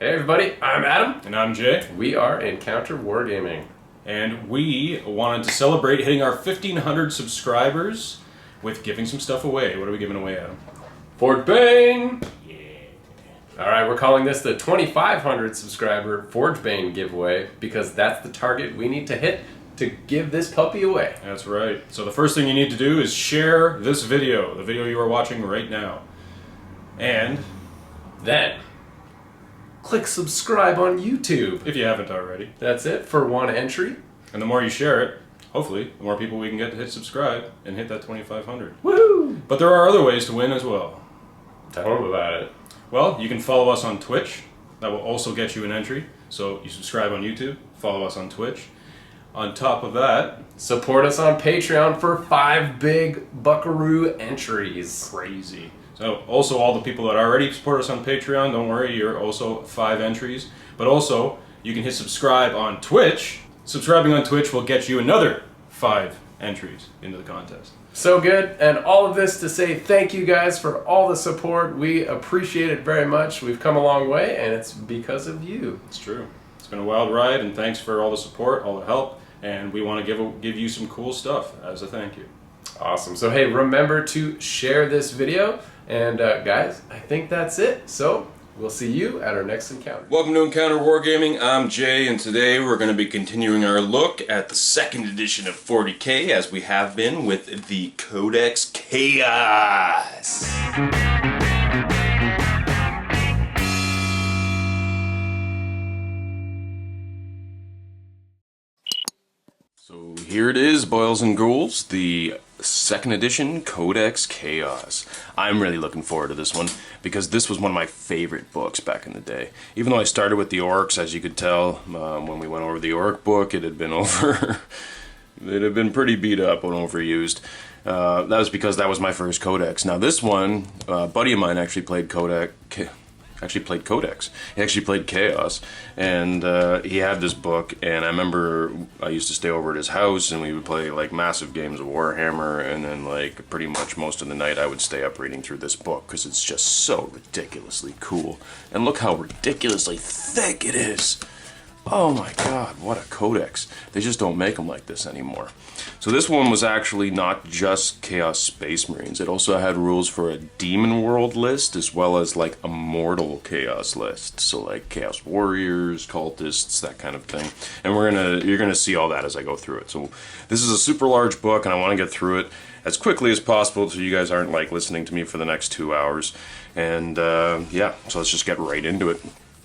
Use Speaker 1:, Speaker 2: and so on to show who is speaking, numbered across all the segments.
Speaker 1: Hey everybody, I'm Adam.
Speaker 2: And I'm Jay.
Speaker 1: We are Encounter Wargaming.
Speaker 2: And we wanted to celebrate hitting our 1,500 subscribers with giving some stuff away. What are we giving away, Adam?
Speaker 1: Fort Bane!
Speaker 2: Yeah.
Speaker 1: Alright, we're calling this the 2,500 subscriber Forge Bane giveaway because that's the target we need to hit to give this puppy away.
Speaker 2: That's right. So the first thing you need to do is share this video, the video you are watching right now. And
Speaker 1: then click subscribe on YouTube.
Speaker 2: if you haven't already.
Speaker 1: That's it for one entry.
Speaker 2: And the more you share it, hopefully, the more people we can get to hit subscribe and hit that 2,500.
Speaker 1: Woo!
Speaker 2: But there are other ways to win as well.
Speaker 1: Tell them about it.
Speaker 2: Well, you can follow us on Twitch. That will also get you an entry. So you subscribe on YouTube, follow us on Twitch. On top of that,
Speaker 1: support us on Patreon for 5 big buckaroo entries.
Speaker 2: Crazy. So also all the people that already support us on Patreon, don't worry, you're also 5 entries. But also, you can hit subscribe on Twitch. Subscribing on Twitch will get you another 5 entries into the contest.
Speaker 1: So good, and all of this to say thank you guys for all the support. We appreciate it very much. We've come a long way, and it's because of you.
Speaker 2: It's true. It's been a wild ride, and thanks for all the support, all the help, and we want to give you some cool stuff as a thank you.
Speaker 1: Awesome. So hey, remember to share this video, and guys, I think that's it. So we'll see you at our next encounter.
Speaker 2: Welcome to Encounter Wargaming. I'm Jay, and today we're going to be continuing our look at the second edition of 40K, as we have been with the Codex Chaos. So here it is, boils and ghouls, the second edition Codex Chaos. I'm really looking forward to this one because this was one of my favorite books back in the day. Even though I started with the orcs, as you could tell, when we went over the orc book, it had been it had been pretty beat up and overused. That was because that was my first Codex. Now this one, a buddy of mine actually played Codex. He actually played Chaos, and he had this book, and I remember I used to stay over at his house, and we would play like massive games of Warhammer, and then like pretty much most of the night I would stay up reading through this book because it's just so ridiculously cool. And look how ridiculously thick it is. Oh my god, what a codex. They just don't make them like this anymore. So this one was actually not just Chaos Space Marines. It also had rules for a Demon World list as well as like a Mortal Chaos list. So like Chaos Warriors, Cultists, that kind of thing. And you're gonna see all that as I go through it. So this is a super large book, and I want to get through it as quickly as possible so you guys aren't like listening to me for the next 2 hours. And yeah, so let's just get right into it.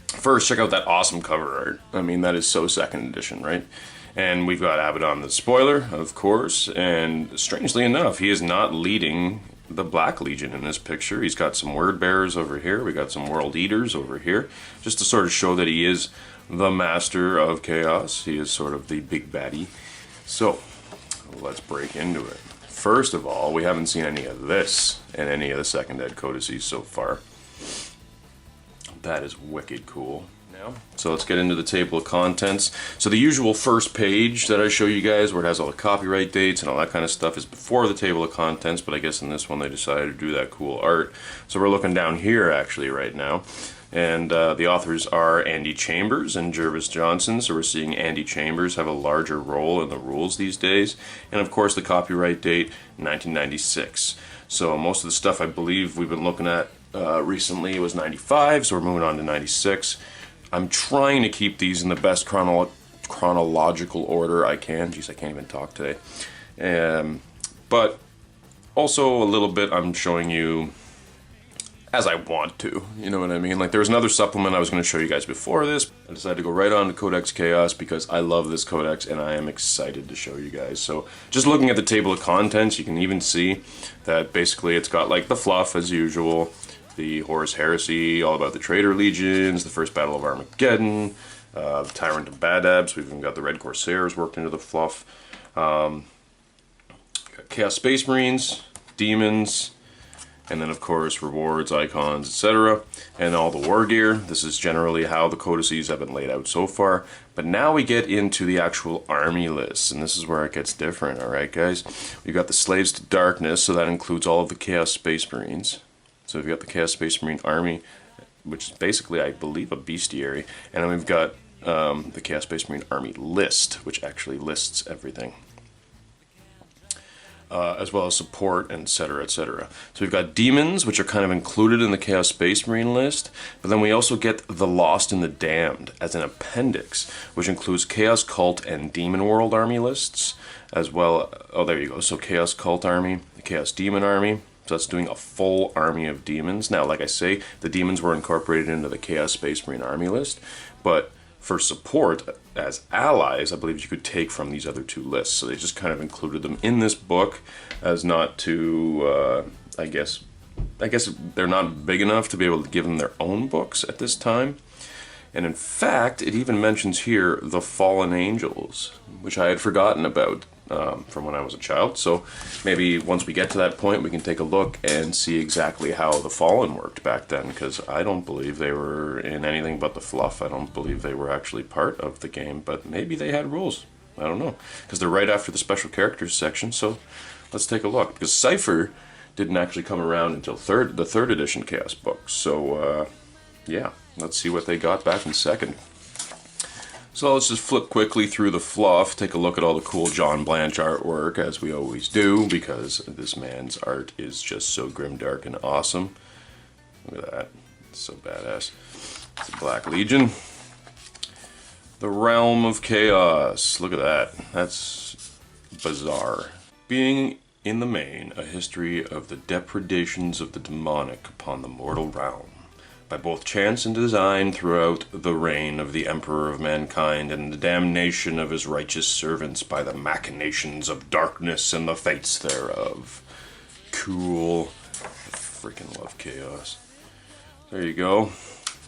Speaker 2: First, check out that awesome cover art. I mean, that is so second edition, right? And we've got Abaddon the Spoiler, of course, and strangely enough, he is not leading the Black Legion in this picture. He's got some Word Bearers over here, we got some World Eaters over here, just to sort of show that he is the master of chaos. He is sort of the big baddie. So, let's break into it. First of all, we haven't seen any of this in any of the second ed codices so far. That is wicked cool. Now, so let's get into the table of contents. So the usual first page that I show you guys, where it has all the copyright dates and all that kind of stuff, is before the table of contents, but I guess in this one they decided to do that cool art. So we're looking down here actually right now, and the authors are Andy Chambers and Jervis Johnson. So we're seeing Andy Chambers have a larger role in the rules these days, and of course the copyright date 1996. So most of the stuff I believe we've been looking at recently was 95, so we're moving on to 96. I'm trying to keep these in the best chronological order I can. Jeez, I can't even talk today. But also a little bit I'm showing you as I want to, you know what I mean? Like there was another supplement I was going to show you guys before this. I decided to go right on to Codex Chaos because I love this codex and I am excited to show you guys. So just looking at the table of contents, you can even see that basically it's got like the fluff as usual. The Horus Heresy, all about the Traitor Legions, the First Battle of Armageddon, the Tyrant of Badabs. We've even got the Red Corsairs worked into the fluff. Chaos Space Marines, Demons, and then of course rewards, icons, etc. And all the war gear. This is generally how the codices have been laid out so far. But now we get into the actual army lists, and this is where it gets different, alright guys? We've got the Slaves to Darkness, so that includes all of the Chaos Space Marines. So we've got the Chaos Space Marine Army which is basically, I believe, a bestiary. And then we've got the Chaos Space Marine Army list, which actually lists everything. As well as support, etc., etc. So we've got demons, which are kind of included in the Chaos Space Marine list, but then we also get the Lost and the Damned as an appendix, which includes Chaos Cult and Demon World Army lists, as well. Oh, there you go. So Chaos Cult Army, the Chaos Demon Army. So that's doing a full army of demons. Now, like I say, the demons were incorporated into the Chaos Space Marine Army list, but for support as allies, I believe you could take from these other two lists. So they just kind of included them in this book as not to, I guess they're not big enough to be able to give them their own books at this time. And in fact, it even mentions here the Fallen Angels, which I had forgotten about from when I was a child. So maybe once we get to that point, we can take a look and see exactly how the Fallen worked back then, because I don't believe they were in anything but the fluff. I don't believe they were actually part of the game, but maybe they had rules. I don't know, because they're right after the special characters section. So let's take a look, because Cypher didn't actually come around until the third edition Chaos book. So yeah, let's see what they got back in second. So let's just flip quickly through the fluff, take a look at all the cool John Blanche artwork, as we always do, because this man's art is just so grimdark and awesome. Look at that. It's so badass. It's a Black Legion. The Realm of Chaos. Look at that. That's bizarre. Being, in the main, a history of the depredations of the demonic upon the mortal realm, by both chance and design throughout the reign of the Emperor of Mankind, and the damnation of his righteous servants by the machinations of darkness and the fates thereof. Cool. I freaking love Chaos. There you go.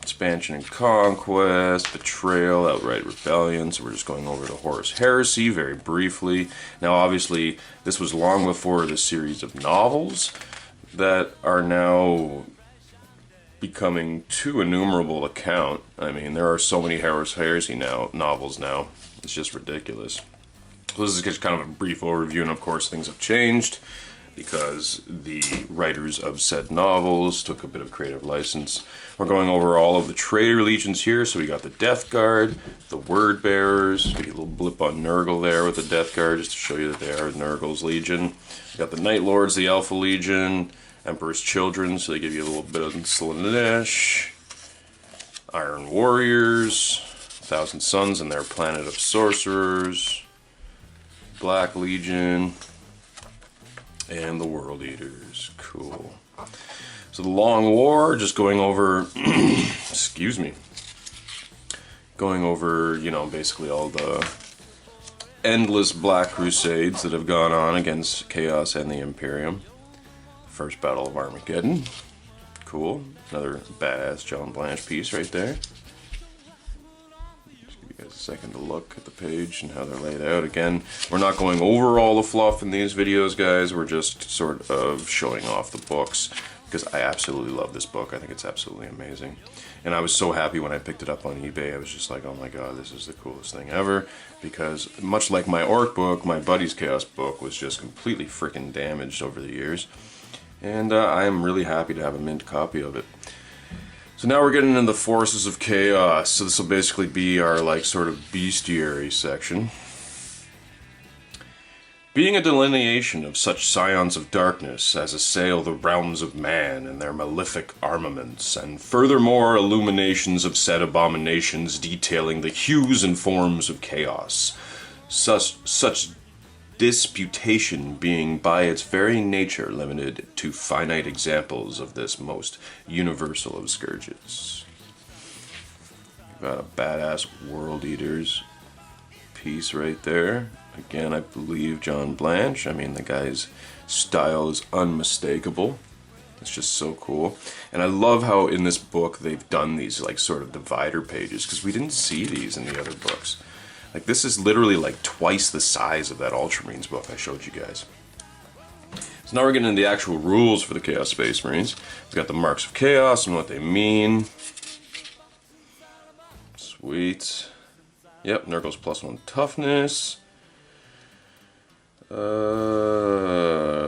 Speaker 2: Expansion and Conquest, Betrayal, Outright Rebellion. So we're just going over to Horus Heresy very briefly. Now obviously this was long before the series of novels that are now becoming too innumerable to count. I mean, there are so many Horus Heresy novels now. It's just ridiculous. So this is just kind of a brief overview, and of course things have changed because the writers of said novels took a bit of creative license. We're going over all of the Traitor Legions here. So we got the Death Guard, the Word Bearers. We get a little blip on Nurgle there with the Death Guard, just to show you that they are Nurgle's Legion. We got the Night Lords, the Alpha Legion, Emperor's Children, so they give you a little bit of Slaanesh. Iron Warriors, Thousand Suns and their Planet of Sorcerers, Black Legion, and the World Eaters. Cool. So the Long War, just going over, excuse me, going over, you know, basically all the endless Black Crusades that have gone on against Chaos and the Imperium. First Battle of Armageddon. Cool. Another badass John Blanche piece right there. Just give you guys a second to look at the page and how they're laid out. Again, we're not going over all the fluff in these videos, guys. We're just sort of showing off the books, because I absolutely love this book. I think it's absolutely amazing. And I was so happy when I picked it up on eBay. I was just like, oh my god, this is the coolest thing ever. Because much like my Orc book, my buddy's Chaos book was just completely freaking damaged over the years. And I am really happy to have a mint copy of it. So now we're getting into the Forces of Chaos. So this will basically be our like sort of bestiary section. Being a delineation of such scions of darkness as assail the realms of man and their malefic armaments, and furthermore illuminations of said abominations detailing the hues and forms of chaos. Such disputation being by its very nature limited to finite examples of this most universal of scourges. We've got a badass World Eaters piece right there. Again, I believe John Blanche. I mean, the guy's style is unmistakable. It's just so cool. And I love how in this book they've done these like sort of divider pages, because we didn't see these in the other books. Like, this is literally like twice the size of that Ultramarines book I showed you guys. So now we're getting into the actual rules for the Chaos Space Marines. We've got the marks of chaos and what they mean. Sweet. Yep, Nurgle's +1 toughness.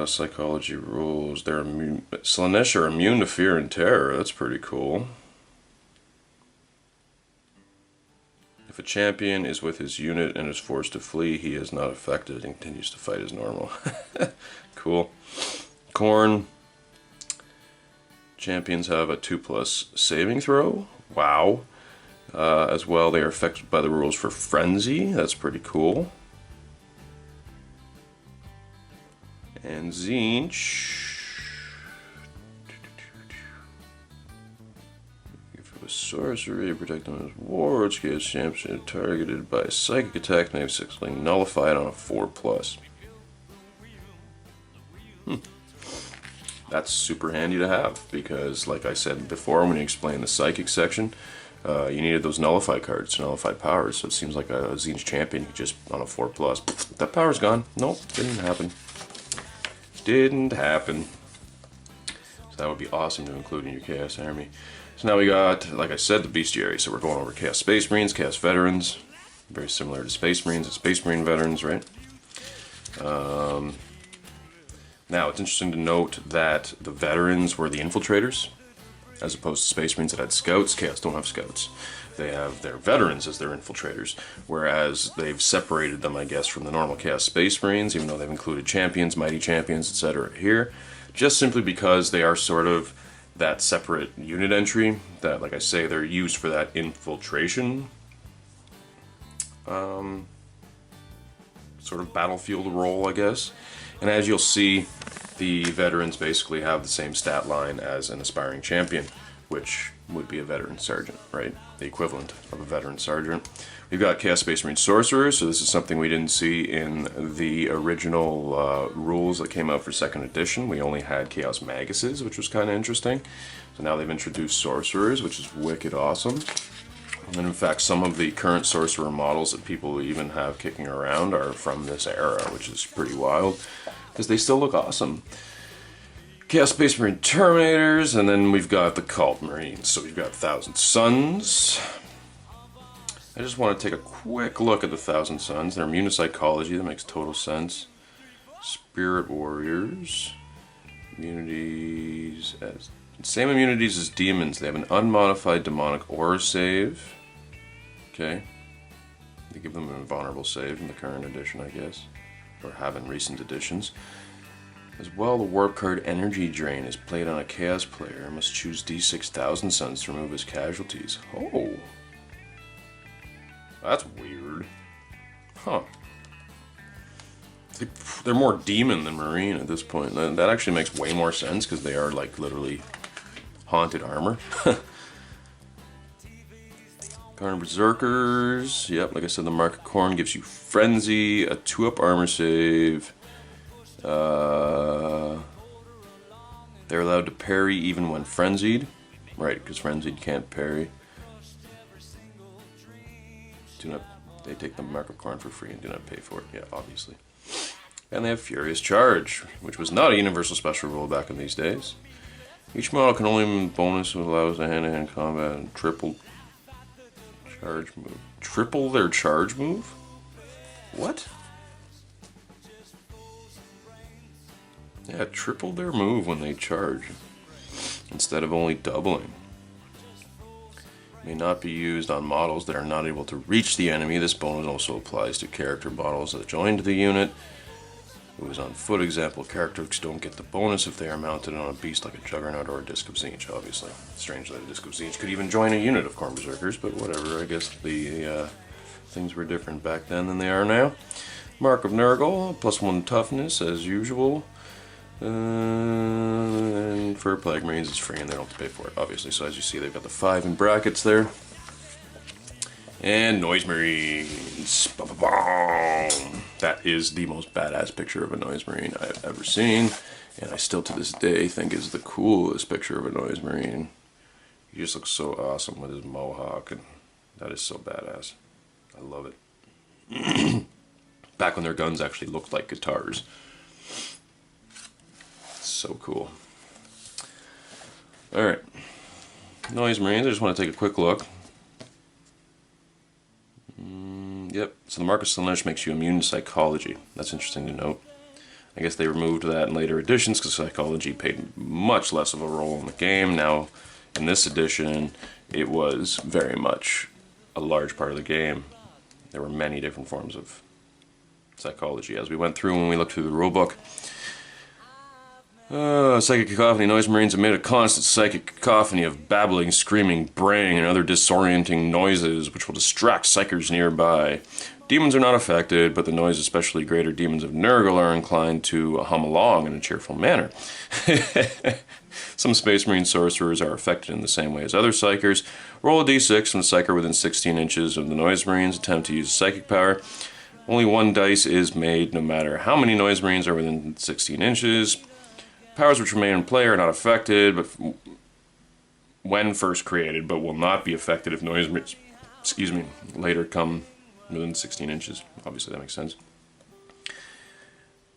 Speaker 2: Psychology rules. They're immune. Slaanesh are immune to fear and terror. That's pretty cool. If a champion is with his unit and is forced to flee, he is not affected and continues to fight as normal. Cool. Khorne. Champions have a 2+ saving throw. Wow. As well, they are affected by the rules for Frenzy. That's pretty cool. And Tzeentch. If it was sorcery, protect them as wards, get champion targeted by a psychic attack, name 6, nullified on a 4+. That's super handy to have because, like I said before when you explained the psychic section, you needed those nullify cards to nullify powers. So it seems like a Tzeentch champion could just on a 4+. That power's gone. Nope, didn't happen. Didn't happen. So that would be awesome to include in your Chaos Army. So now we got, like I said, the Bestiary. So we're going over Chaos Space Marines, Chaos Veterans. Very similar to Space Marines and Space Marine Veterans, right? Now, it's interesting to note that the Veterans were the Infiltrators, as opposed to Space Marines that had Scouts. Chaos don't have Scouts. They have their Veterans as their Infiltrators, whereas they've separated them, I guess, from the normal Chaos Space Marines, even though they've included Champions, Mighty Champions, etc. here, just simply because they are sort of that separate unit entry that, like I say, they're used for that infiltration sort of battlefield role, I guess. And as you'll see, the Veterans basically have the same stat line as an aspiring champion, which would be a veteran sergeant, right? The equivalent of a veteran sergeant. We've got Chaos Space Marine Sorcerers, so this is something we didn't see in the original rules that came out for 2nd edition. We only had Chaos Maguses, which was kind of interesting. So now they've introduced Sorcerers, which is wicked awesome. And in fact, some of the current Sorcerer models that people even have kicking around are from this era, which is pretty wild, because they still look awesome. Chaos Space Marine Terminators, and then we've got the Cult Marines. So we've got 1,000 Suns. I just want to take a quick look at the 1,000 Suns. They're immune to psychology, that makes total sense. Spirit Warriors. Immunities as same immunities as demons. They have an unmodified demonic aura save. Okay. They give them an invulnerable save in the current edition, I guess. Or have in recent editions. As well, the warp card Energy Drain is played on a Chaos player and must choose D6 1,000 Suns to remove his casualties. Oh. That's weird. Huh. They're more demon than marine at this point. That actually makes way more sense because they are like literally haunted armor. Khorne Berserkers. Yep, like I said, the Mark of Khorne gives you Frenzy, a 2-up armor save. They're allowed to parry even when frenzied. Right, because frenzied can't parry. They take the Mark of Khorne for free and do not pay for it. Yeah, obviously. And they have Furious Charge, which was not a universal special rule back in these days. Each model can only bonus allows a hand-to-hand combat and triple charge move. Triple their charge move? What? Yeah, triple their move when they charge, instead of only doubling. May not be used on models that are not able to reach the enemy. This bonus also applies to character models that joined the unit. Who is on foot, example, characters don't get the bonus if they are mounted on a beast like a Juggernaut or a Disc of Tzeentch, obviously. Strange that a Disc of Tzeentch could even join a unit of Khorne Berserkers, but whatever, I guess the things were different back then than they are now. Mark of Nurgle, +1 toughness, as usual. And for Plague Marines, it's free and they don't have to pay for it, obviously. So as you see, they've got the 5 in brackets there. And Noise Marines. Ba-ba-bom. That is the most badass picture of a Noise Marine I've ever seen. And I still to this day think is the coolest picture of a Noise Marine. He just looks so awesome with his mohawk, and that is so badass. I love it. Back when their guns actually looked like guitars. So cool. Alright. Noise Marines, I just want to take a quick look. Yep, so the Mark of Slaanesh makes you immune to psychology. That's interesting to note. I guess they removed that in later editions because psychology played much less of a role in the game. Now, in this edition, it was very much a large part of the game. There were many different forms of psychology as we went through when we looked through the rulebook. Psychic cacophony. Noise marines emit a constant psychic cacophony of babbling, screaming, braying, and other disorienting noises which will distract psychers nearby. Demons are not affected, but the noise, especially greater demons of Nurgle, are inclined to hum along in a cheerful manner. Some Space Marine sorcerers are affected in the same way as other psychers. Roll a d6 when a psyker within 16 inches of the Noise Marines attempt to use psychic power. Only one dice is made no matter how many Noise Marines are within 16 inches. Powers which remain in play are not affected but when first created, but will not be affected if Noise Marines, later come within 16 inches. Obviously that makes sense.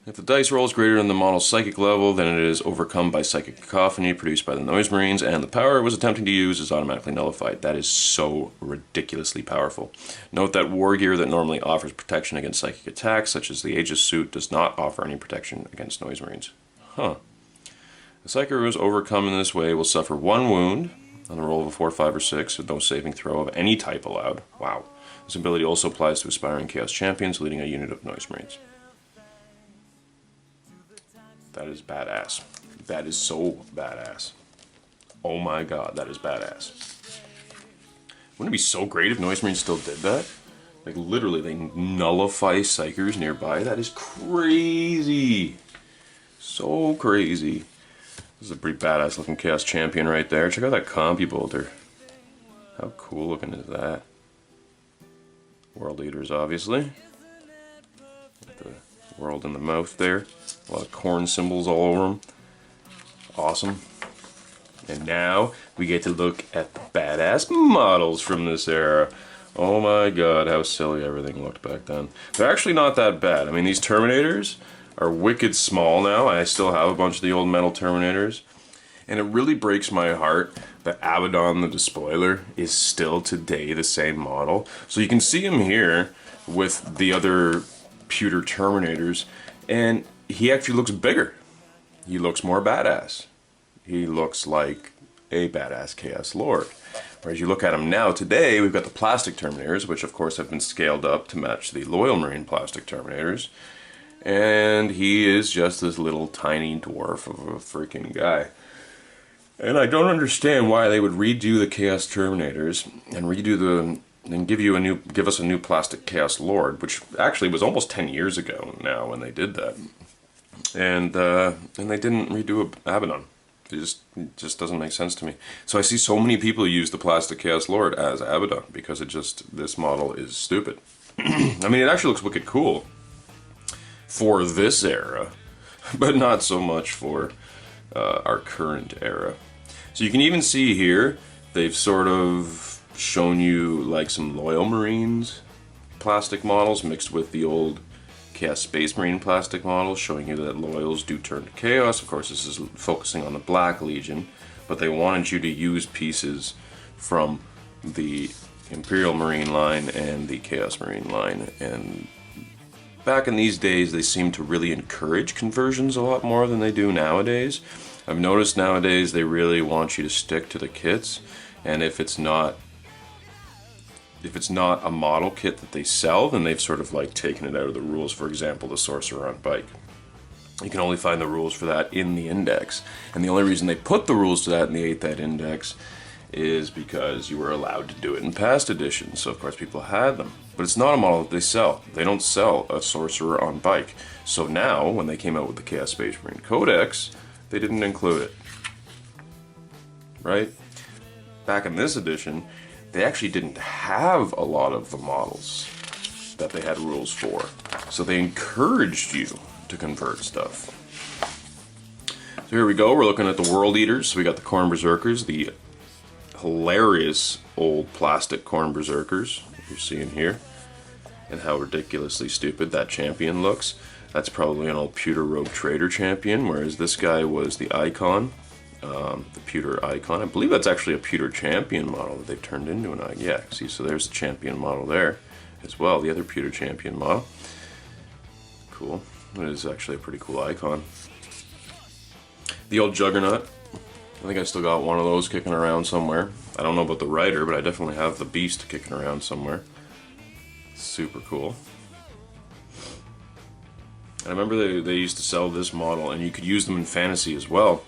Speaker 2: If the dice roll is greater than the model's psychic level, then it is overcome by psychic cacophony produced by the Noise Marines, and the power it was attempting to use is automatically nullified. That is so ridiculously powerful. Note that war gear that normally offers protection against psychic attacks, such as the Aegis suit, does not offer any protection against Noise Marines. Huh. The psyker who is overcome in this way will suffer 1 wound on the roll of a 4, 5, or 6, with no saving throw of any type allowed. Wow. This ability also applies to aspiring Chaos Champions leading a unit of Noise Marines. That is badass. That is so badass. Oh my god, that is badass. Wouldn't it be so great if Noise Marines still did that? Like, literally, they nullify psychers nearby? That is crazy. So crazy. This is a pretty badass looking Chaos Champion right there. Check out that Compy Bolter. How cool looking is that? World Eaters, obviously. With the world in the mouth there. A lot of corn symbols all over them. Awesome. And now we get to look at the badass models from this era. Oh my god, how silly everything looked back then. They're actually not that bad. I mean, these Terminators are wicked small now. I still have a bunch of the old metal Terminators. And it really breaks my heart that Abaddon the Despoiler is still today the same model. So you can see him here with the other pewter Terminators, and he actually looks bigger. He looks more badass. He looks like a badass Chaos Lord. Whereas you look at him now, today, we've got the plastic Terminators, which of course have been scaled up to match the Loyal Marine plastic Terminators. And he is just this little tiny dwarf of a freaking guy. And I don't understand why they would redo the Chaos Terminators and give us a new plastic Chaos Lord, which actually was almost 10 years ago now when they did that. And they didn't redo Abaddon. It just doesn't make sense to me. So I see so many people use the plastic Chaos Lord as Abaddon because this model is stupid. I mean, it actually looks wicked cool for this era, but not so much for our current era. So you can even see here, they've sort of shown you like some Loyal Marines plastic models mixed with the old Chaos Space Marine plastic models, showing you that Loyals do turn to Chaos. Of course, this is focusing on the Black Legion, but they wanted you to use pieces from the Imperial Marine line and the Chaos Marine line. And back in these days, they seem to really encourage conversions a lot more than they do nowadays. I've noticed nowadays they really want you to stick to the kits, and if it's not a model kit that they sell, then they've sort of like taken it out of the rules. For example, the Sorcerer on Bike. You can only find the rules for that in the index. And the only reason they put the rules to that in the 8th Ed index is because you were allowed to do it in past editions. So of course people had them. But it's not a model that they sell. They don't sell a Sorcerer on Bike. So now, when they came out with the Chaos Space Marine Codex, they didn't include it. Right? Back in this edition, they actually didn't have a lot of the models that they had rules for. So they encouraged you to convert stuff. So here we go, we're looking at the World Eaters. So we got the Khorne Berserkers, the hilarious old plastic Khorne Berserkers you're seeing here. And how ridiculously stupid that champion looks. That's probably an old pewter rogue trader champion, whereas this guy was the icon. The pewter icon. I believe that's actually a pewter champion model that they've turned into an icon. Yeah, see, so there's the champion model there as well, the other pewter champion model. Cool. It is actually a pretty cool icon. The old Juggernaut I think I still got one of those kicking around somewhere. I don't know about the Rider, but I definitely have the Beast kicking around somewhere. Super cool. And I remember they used to sell this model, and you could use them in Fantasy as well.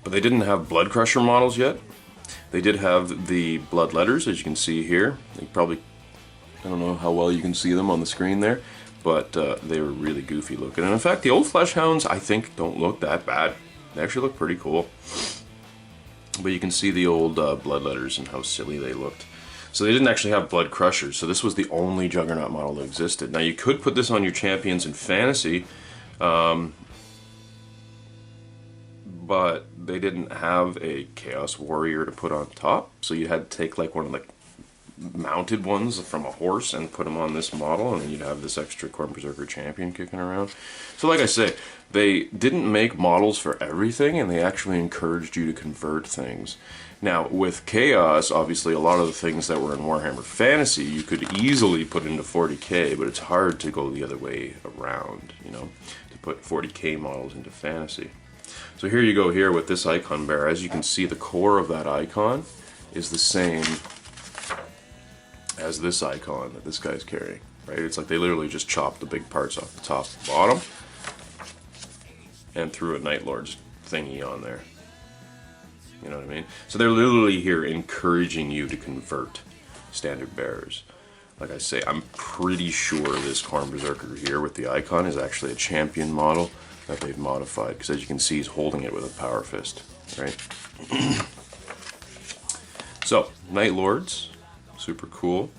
Speaker 2: But they didn't have Blood Crusher models yet. They did have the Blood Letters, as you can see here. They probably, I don't know how well you can see them on the screen there, but they were really goofy looking. And in fact, the old Flesh Hounds, I think, don't look that bad. They actually look pretty cool. But you can see the old Blood Letters and how silly they looked. So they didn't actually have Blood Crushers, so this was the only Juggernaut model that existed. Now you could put this on your champions in Fantasy, but they didn't have a Chaos Warrior to put on top, so you had to take like one of the mounted ones from a horse and put them on this model, and then you'd have this extra Khorne Berserker champion kicking around. So like I say, they didn't make models for everything, and they actually encouraged you to convert things. Now with Chaos, obviously a lot of the things that were in Warhammer Fantasy you could easily put into 40k, but it's hard to go the other way around, you know, to put 40k models into Fantasy. So here you go here with this icon bearer. As you can see, the core of that icon is the same as this icon that this guy's carrying, right? It's like they literally just chopped the big parts off the top and bottom and threw a Night Lord's thingy on there. You know what I mean? So they're literally here encouraging you to convert standard bearers. Like I say, I'm pretty sure this Khorne Berserker here with the icon is actually a champion model that they've modified, because as you can see, he's holding it with a power fist, right? So, Night Lords, super cool.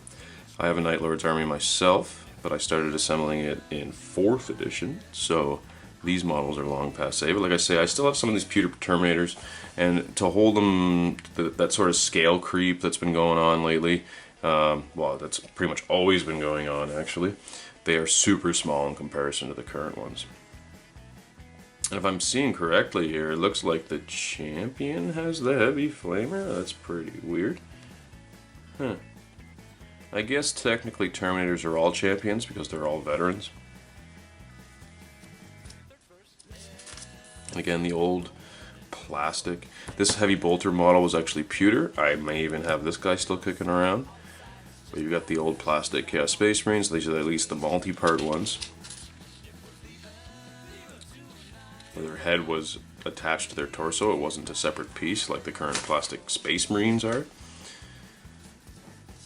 Speaker 2: I have a Night Lords army myself, but I started assembling it in 4th edition, so these models are long passé. But like I say, I still have some of these pewter Terminators, and to hold them, that sort of scale creep that's been going on lately, well, that's pretty much always been going on, actually. They are super small in comparison to the current ones. And if I'm seeing correctly here, it looks like the champion has the heavy flamer. That's pretty weird. Huh. I guess technically Terminators are all champions because they're all veterans. Again, the old plastic. This heavy bolter model was actually pewter. I may even have this guy still kicking around. But you've got the old plastic Chaos Space Marines. These are at least the multi-part ones, where their head was attached to their torso. It wasn't a separate piece like the current plastic Space Marines are.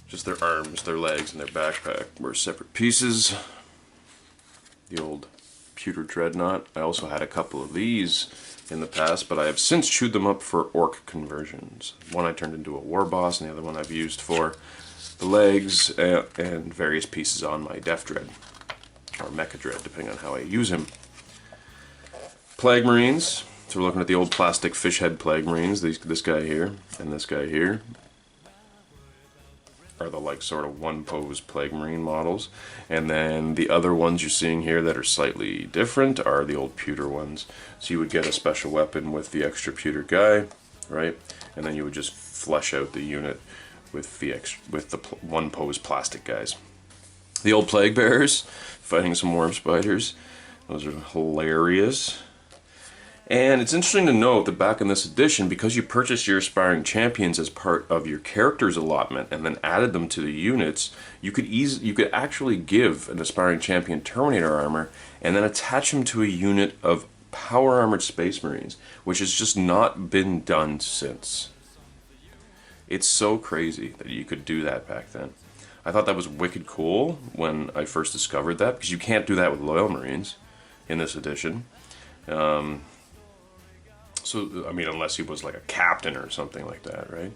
Speaker 2: Just their arms, their legs, and their backpack were separate pieces. The old pewter Dreadnought. I also had a couple of these in the past, but I have since chewed them up for orc conversions. One I turned into a war boss, and the other one I've used for the legs and various pieces on my Def Dread, or Mecha Dread, depending on how I use him. Plague Marines. So we're looking at the old plastic fish head Plague Marines. This guy here and this guy here are the like sort of one pose Plague Marine models. And then the other ones you're seeing here that are slightly different are the old pewter ones. So you would get a special weapon with the extra pewter guy, right? And then you would just flesh out the unit with the one pose plastic guys. The old Plague Bearers fighting some worm spiders. Those are hilarious. And it's interesting to note that back in this edition, because you purchased your aspiring champions as part of your character's allotment and then added them to the units, you could actually give an aspiring champion Terminator armor and then attach him to a unit of power armored Space Marines, which has just not been done since. It's so crazy that you could do that back then. I thought that was wicked cool when I first discovered that, because you can't do that with Loyal Marines in this edition. So, I mean, unless he was like a captain or something like that, right?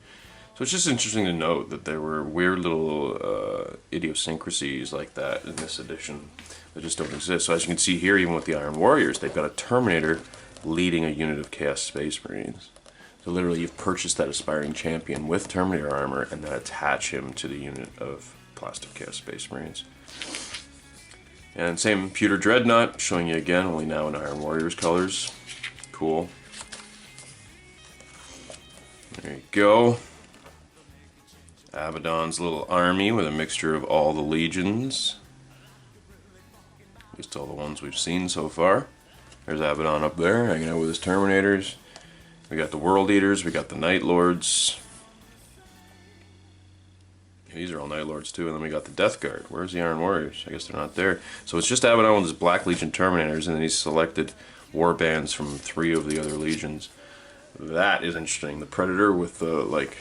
Speaker 2: So it's just interesting to note that there were weird little idiosyncrasies like that in this edition that just don't exist. So as you can see here, even with the Iron Warriors, they've got a Terminator leading a unit of Chaos Space Marines. So literally you've purchased that aspiring champion with Terminator armor and then attach him to the unit of plastic Chaos Space Marines. And same pewter Dreadnought, showing you again, only now in Iron Warriors colors. Cool. There you go. Abaddon's little army with a mixture of all the legions. At least all the ones we've seen so far. There's Abaddon up there, hanging out with his Terminators. We got the World Eaters, we got the Night Lords. These are all Night Lords too, and then we got the Death Guard. Where's the Iron Warriors? I guess they're not there. So it's just Abaddon with his Black Legion Terminators, and then he's selected war bands from 3 of the other legions. That is interesting. The Predator with the, like...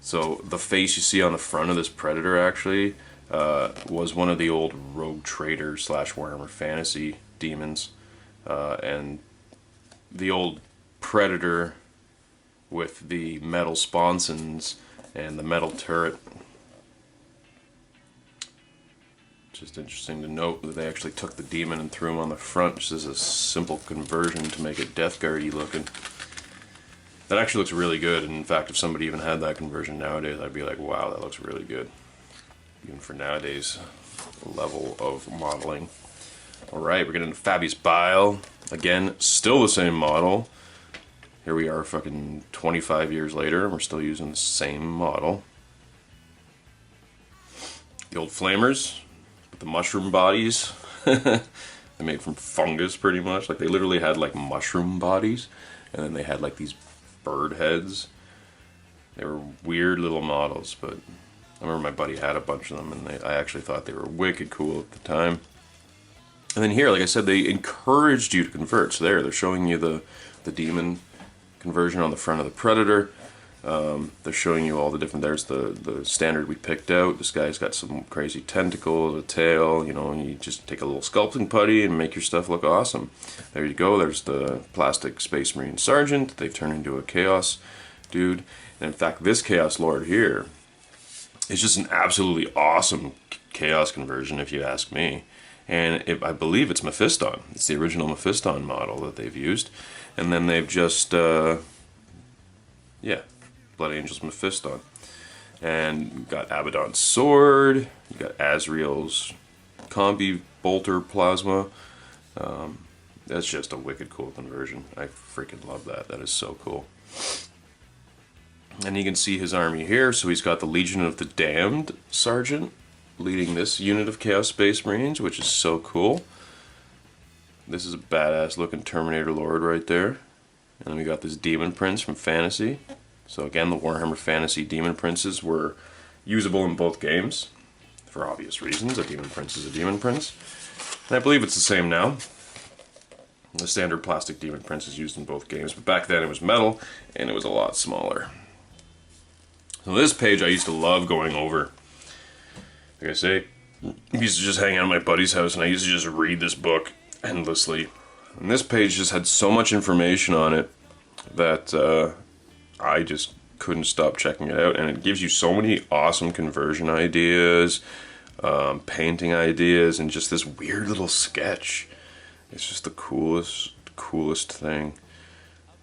Speaker 2: So the face you see on the front of this Predator, actually, was one of the old Rogue Trader / Warhammer Fantasy demons. And the old Predator with the metal sponsons and the metal turret. Just interesting to note that they actually took the demon and threw him on the front just as a simple conversion to make it Death Guard-y looking. That actually looks really good, and in fact, if somebody even had that conversion nowadays, I'd be like, wow, that looks really good. Even for nowadays level of modeling. Alright, we're getting into Fabius Bile. Again, still the same model. Here we are fucking 25 years later, and we're still using the same model. The old Flamers. The mushroom bodies. They made from fungus pretty much. Like they literally had like mushroom bodies, and then they had like these bird heads. They were weird little models, but I remember my buddy had a bunch of them, and I actually thought they were wicked cool at the time. And then here, like I said, they encouraged you to convert. So they're showing you the demon conversion on the front of the Predator. They're showing you all the different, there's the standard we picked out. This guy's got some crazy tentacles, a tail, you know, and you just take a little sculpting putty and make your stuff look awesome. There you go, there's the plastic Space Marine Sergeant. They've turned into a Chaos dude. And in fact, this Chaos Lord here is just an absolutely awesome Chaos conversion, if you ask me. And I believe it's Mephiston. It's the original Mephiston model that they've used. And then they've just, yeah. Blood Angels Mephiston. And you got Abaddon's sword, you got Azrael's Combi Bolter Plasma. That's just a wicked cool conversion. I freaking love that. That is so cool. And you can see his army here. So he's got the Legion of the Damned Sergeant leading this unit of Chaos Space Marines, which is so cool. This is a badass looking Terminator Lord right there. And then we got this Demon Prince from Fantasy. So again, the Warhammer Fantasy Demon Princes were usable in both games, for obvious reasons. A Demon Prince is a Demon Prince. And I believe it's the same now. The standard plastic Demon Prince is used in both games, but back then it was metal, and it was a lot smaller. So this page I used to love going over. Like I say, I used to just hang out at my buddy's house, and I used to just read this book endlessly. And this page just had so much information on it that I just couldn't stop checking it out, and it gives you so many awesome conversion ideas, painting ideas, and just this weird little sketch. It's just the coolest thing.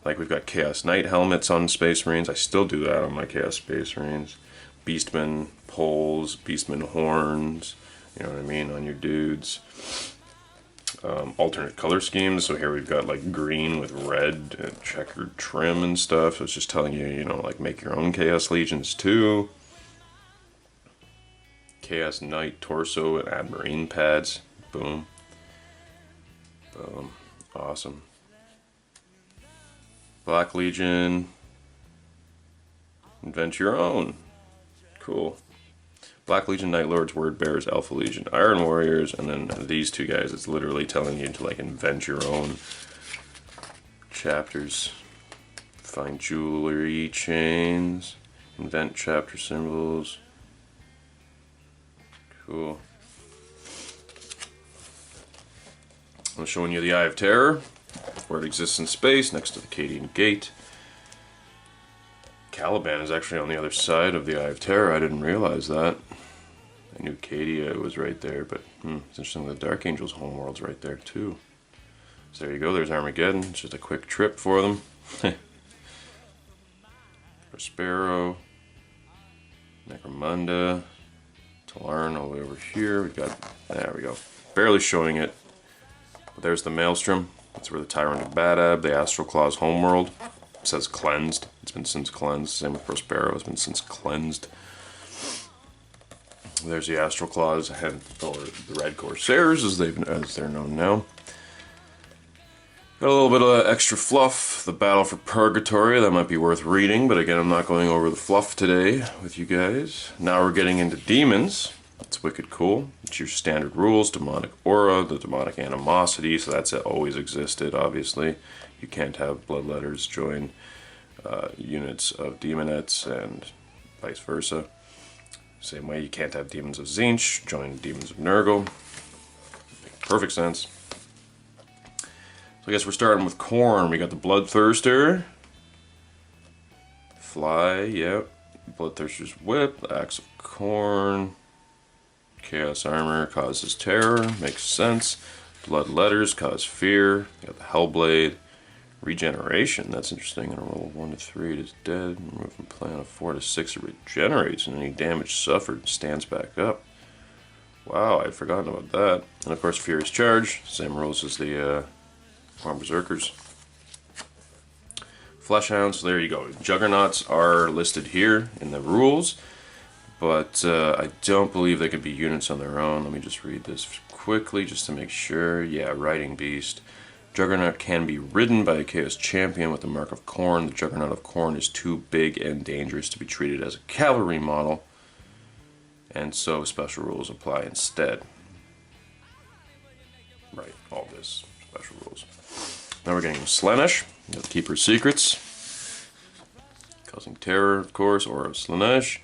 Speaker 2: Like we've got Chaos Knight helmets on Space Marines. I still do that on my Chaos Space Marines. Beastman poles, Beastman horns, you know what I mean, on your dudes. Alternate color schemes, so here we've got like green with red and checkered trim and stuff. So it's just telling you, you know, like make your own Chaos Legions too. Chaos Knight torso and add marine pads. Boom. Boom. Awesome. Black Legion. Invent your own. Cool. Black Legion, Night Lords, Word Bearers, Alpha Legion, Iron Warriors, and then these two guys, it's literally telling you to like invent your own chapters. Find jewelry, chains, invent chapter symbols. Cool. I'm showing you the Eye of Terror, where it exists in space, next to the Cadian Gate. Caliban is actually on the other side of the Eye of Terror. I didn't realize that. I knew Cadia was right there, but it's interesting the Dark Angel's homeworld's right there too. So there you go, there's Armageddon. It's just a quick trip for them. Prospero, Necromunda, Talarn all the way over here. We've got, there we go. Barely showing it. But there's the Maelstrom. That's where the Tyrant of Badab, the Astral Claw's homeworld. It says cleansed. It's been since cleansed. Same with Prospero, it's been since cleansed. There's the Astral Claws, or the Red Corsairs, as they're known now. Got a little bit of extra fluff. The Battle for Purgatory, that might be worth reading, but again, I'm not going over the fluff today with you guys. Now we're getting into demons. That's wicked cool. It's your standard rules: demonic aura, the demonic animosity, so that's always existed, obviously. You can't have bloodletters join units of demonettes and vice versa. Same way you can't have demons of Tzeentch join demons of Nurgle. Makes perfect sense. So I guess we're starting with Khorne. We got the Bloodthirster. Fly, yep. Bloodthirster's Whip, Axe of Khorne. Chaos Armor causes terror, makes sense. Blood Letters cause fear. You got the Hellblade. Regeneration, that's interesting. On a roll of 1 to 3, it is dead. Remove from play on a 4 to 6, it regenerates, and any damage suffered stands back up. Wow, I'd forgotten about that. And of course, Furious Charge, same rules as the Khorne Berserkers. Fleshhounds, so there you go. Juggernauts are listed here in the rules, but I don't believe they could be units on their own. Let me just read this quickly just to make sure. Yeah, Riding Beast. Juggernaut can be ridden by a Chaos Champion with the Mark of Khorne. The Juggernaut of Khorne is too big and dangerous to be treated as a cavalry model, and so special rules apply instead. Right, all this, special rules. Now we're getting Slaanesh, the Keeper's Secrets. Causing terror, of course, Aura of Slaanesh.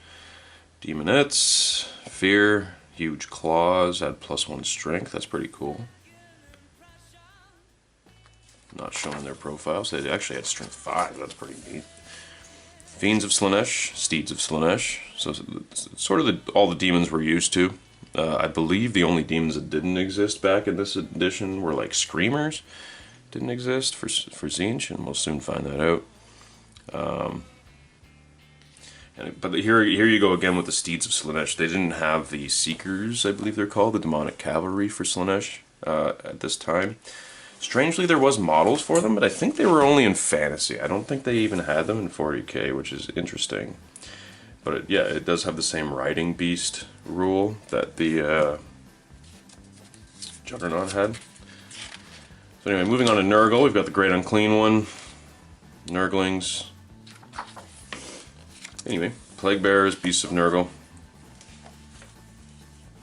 Speaker 2: Demonettes, Fear, Huge Claws, add +1 strength, that's pretty cool. Not showing their profiles. They actually had strength 5. That's pretty neat. Fiends of Slaanesh, Steeds of Slaanesh. So it's sort of all the demons we're used to. I believe the only demons that didn't exist back in this edition were like Screamers. Didn't exist for Tzeentch, and we'll soon find that out. But here you go again with the Steeds of Slaanesh. They didn't have the Seekers, I believe they're called, the demonic cavalry for Slaanesh at this time. Strangely, there was models for them, but I think they were only in Fantasy. I don't think they even had them in 40k, which is interesting. But yeah, it does have the same Riding Beast rule that the Juggernaut had. So anyway, moving on to Nurgle, we've got the Great Unclean One, Nurglings. Anyway, Plague Bearers, Beasts of Nurgle.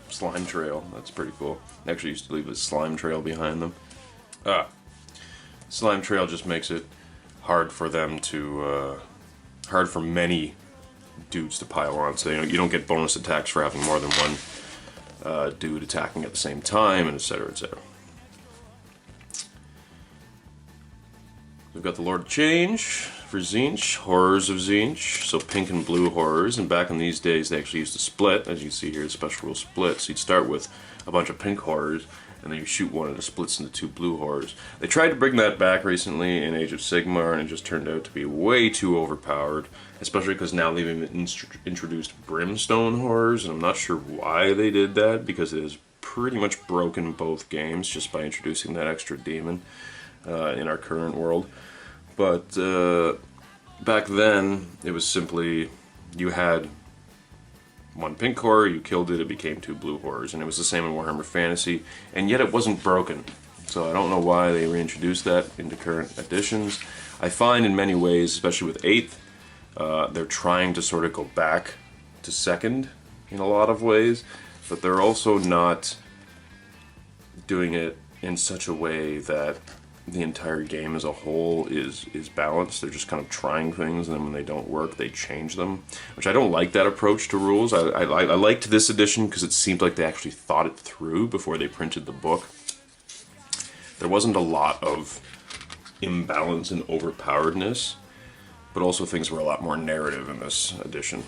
Speaker 2: Slime Trail, that's pretty cool. They actually used to leave a slime trail behind them. Slime Trail just makes it hard for them to, hard for many dudes to pile on. So you don't get bonus attacks for having more than one dude attacking at the same time, and etc. etc. We've got the Lord of Change for Tzeentch, Horrors of Tzeentch, so pink and blue horrors, and back in these days they actually used to split, as you can see here, the special rule split, so you'd start with a bunch of pink horrors, and then you shoot one and it splits into 2 blue horrors. They tried to bring that back recently in Age of Sigmar, and it just turned out to be way too overpowered, especially because now they've even introduced Brimstone horrors, and I'm not sure why they did that, because it has pretty much broken both games just by introducing that extra demon in our current world. But back then, it was simply, you had one pink horror, you killed it, it became 2 blue horrors, and it was the same in Warhammer Fantasy, and yet it wasn't broken. So I don't know why they reintroduced that into current editions. I find in many ways, especially with 8th, they're trying to sort of go back to 2nd in a lot of ways, but they're also not doing it in such a way that the entire game as a whole is balanced. They're just kind of trying things, and then when they don't work, they change them, which I don't like that approach to rules. I liked this edition because it seemed like they actually thought it through before they printed the book. There wasn't a lot of imbalance and overpoweredness, but also things were a lot more narrative in this edition.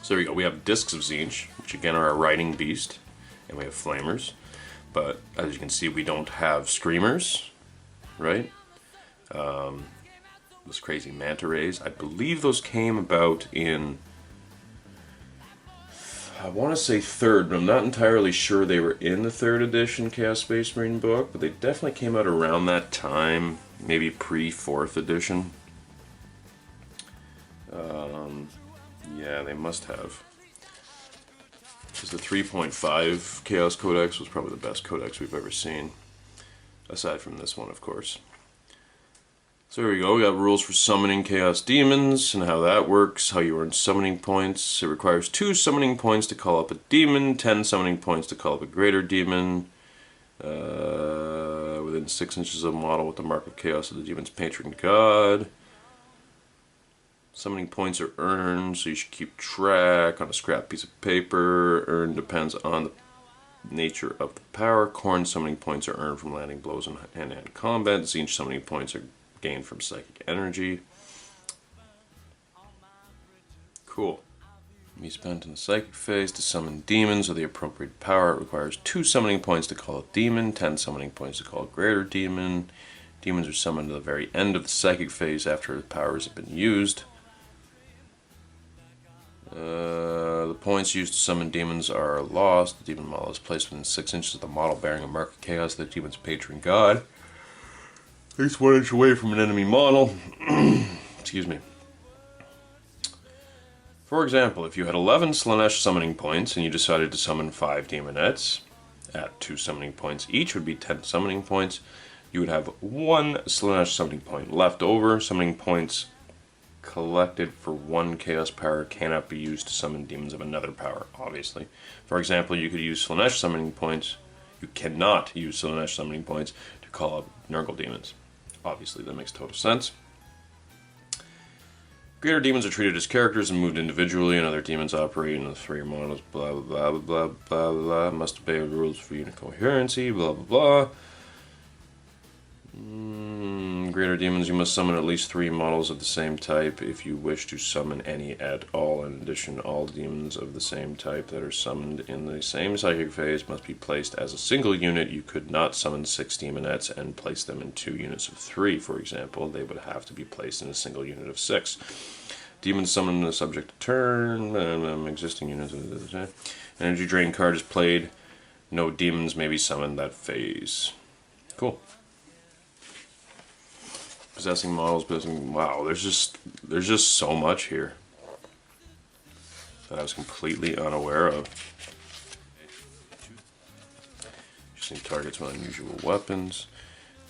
Speaker 2: So there we go. We have Discs of Tzeentch, which again are a Riding Beast, and we have Flamers. But as you can see, we don't have Screamers, right? Those crazy manta rays. I believe those came about in, I want to say 3rd, but I'm not entirely sure they were in the 3rd edition Chaos Space Marine book, but they definitely came out around that time, maybe pre-4th edition. Yeah, they must have. Because the 3.5 Chaos Codex was probably the best codex we've ever seen. Aside from this one, of course. So here we go, we got rules for summoning Chaos Demons and how that works, how you earn summoning points. It requires 2 summoning points to call up a demon, 10 summoning points to call up a greater demon, within 6 inches of a model with the mark of Chaos of the demon's patron god. Summoning points are earned, so you should keep track on a scrap piece of paper. Earned depends on the nature of the power. Corn summoning points are earned from landing blows in hand-to-hand combat. Zinj summoning points are gained from psychic energy. Cool. Be spent in the psychic phase to summon demons with the appropriate power. It requires 2 summoning points to call a demon, 10 summoning points to call a greater demon. Demons are summoned at the very end of the psychic phase after the powers have been used. The points used to summon demons are lost. The demon model is placed within 6 inches of the model bearing a mark of Chaos of the demon's patron god. At least 1 inch away from an enemy model. Excuse me. For example, if you had 11 Slanesh summoning points and you decided to summon 5 demonettes, at 2 summoning points each would be 10 summoning points. You would have 1 Slanesh summoning point left over. Summoning points collected for 1 chaos power cannot be used to summon demons of another power, obviously. For example, you could use Slanesh summoning points. You cannot use Slanesh summoning points to call up Nurgle demons. Obviously, that makes total sense. Greater demons are treated as characters and moved individually, and other demons operate in the 3 models, blah blah blah blah blah blah, must obey rules for unit coherency, blah blah blah. Greater demons, you must summon at least 3 models of the same type if you wish to summon any at all. In addition, all demons of the same type that are summoned in the same psychic phase must be placed as a single unit. You could not summon 6 demonettes and place them in 2 units of 3, for example. They would have to be placed in a single unit of 6. Demons summoned in the subject to turn, existing units. Energy drain card is played. No demons may be summoned that phase. Cool. Possessing models, wow, there's just so much here that I was completely unaware of. Choosing targets with unusual weapons,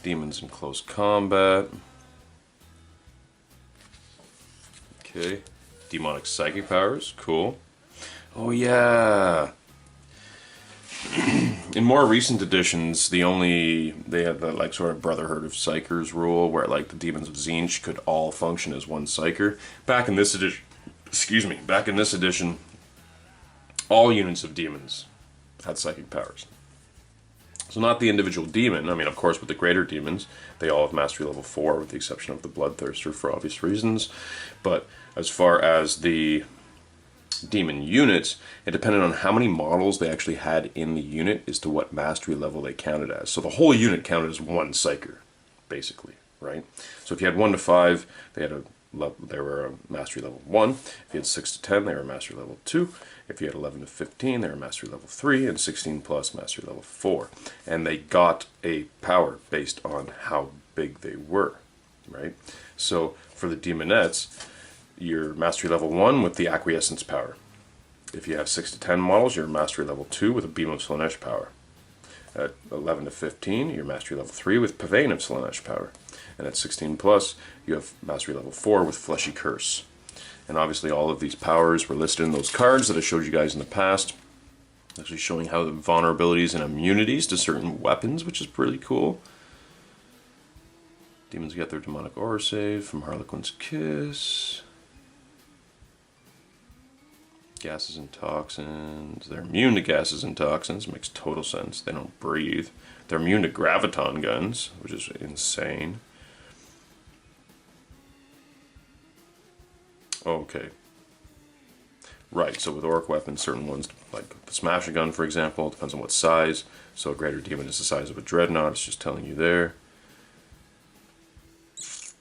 Speaker 2: demons in close combat. Okay, demonic psychic powers, cool. Oh yeah. In more recent editions, they had the like sort of Brotherhood of Psychers rule, where like the demons of Zinj could all function as one Psyker. Back in this edition, all units of demons had psychic powers. So not the individual demon. I mean, of course, with the greater demons, they all have mastery level 4, with the exception of the Bloodthirster for obvious reasons. But as far as the demon units, it depended on how many models they actually had in the unit as to what mastery level they counted as. So the whole unit counted as one Psyker, basically, right? So if you had 1 to 5, they were a mastery level 1. If you had 6 to 10, they were mastery level 2. If you had 11 to 15, they were mastery level 3, and 16 plus mastery level 4. And they got a power based on how big they were, right? So for the demonettes, you're mastery level 1 with the acquiescence power. If you have 6 to 10 models, you're mastery level 2 with a beam of Slanesh power. At 11 to 15, you're mastery level 3 with Pavane of Slanesh power. And at 16 plus, you have mastery level 4 with Fleshy Curse. And obviously all of these powers were listed in those cards that I showed you guys in the past. Actually showing how the vulnerabilities and immunities to certain weapons, which is pretty cool. Demons get their demonic aura save from Harlequin's Kiss. Gases and toxins. They're immune to gases and toxins. Makes total sense. They don't breathe. They're immune to graviton guns, which is insane. Okay. Right, so with orc weapons, certain ones, like the Smasher Gun, for example, depends on what size. So a greater demon is the size of a dreadnought. It's just telling you there. Get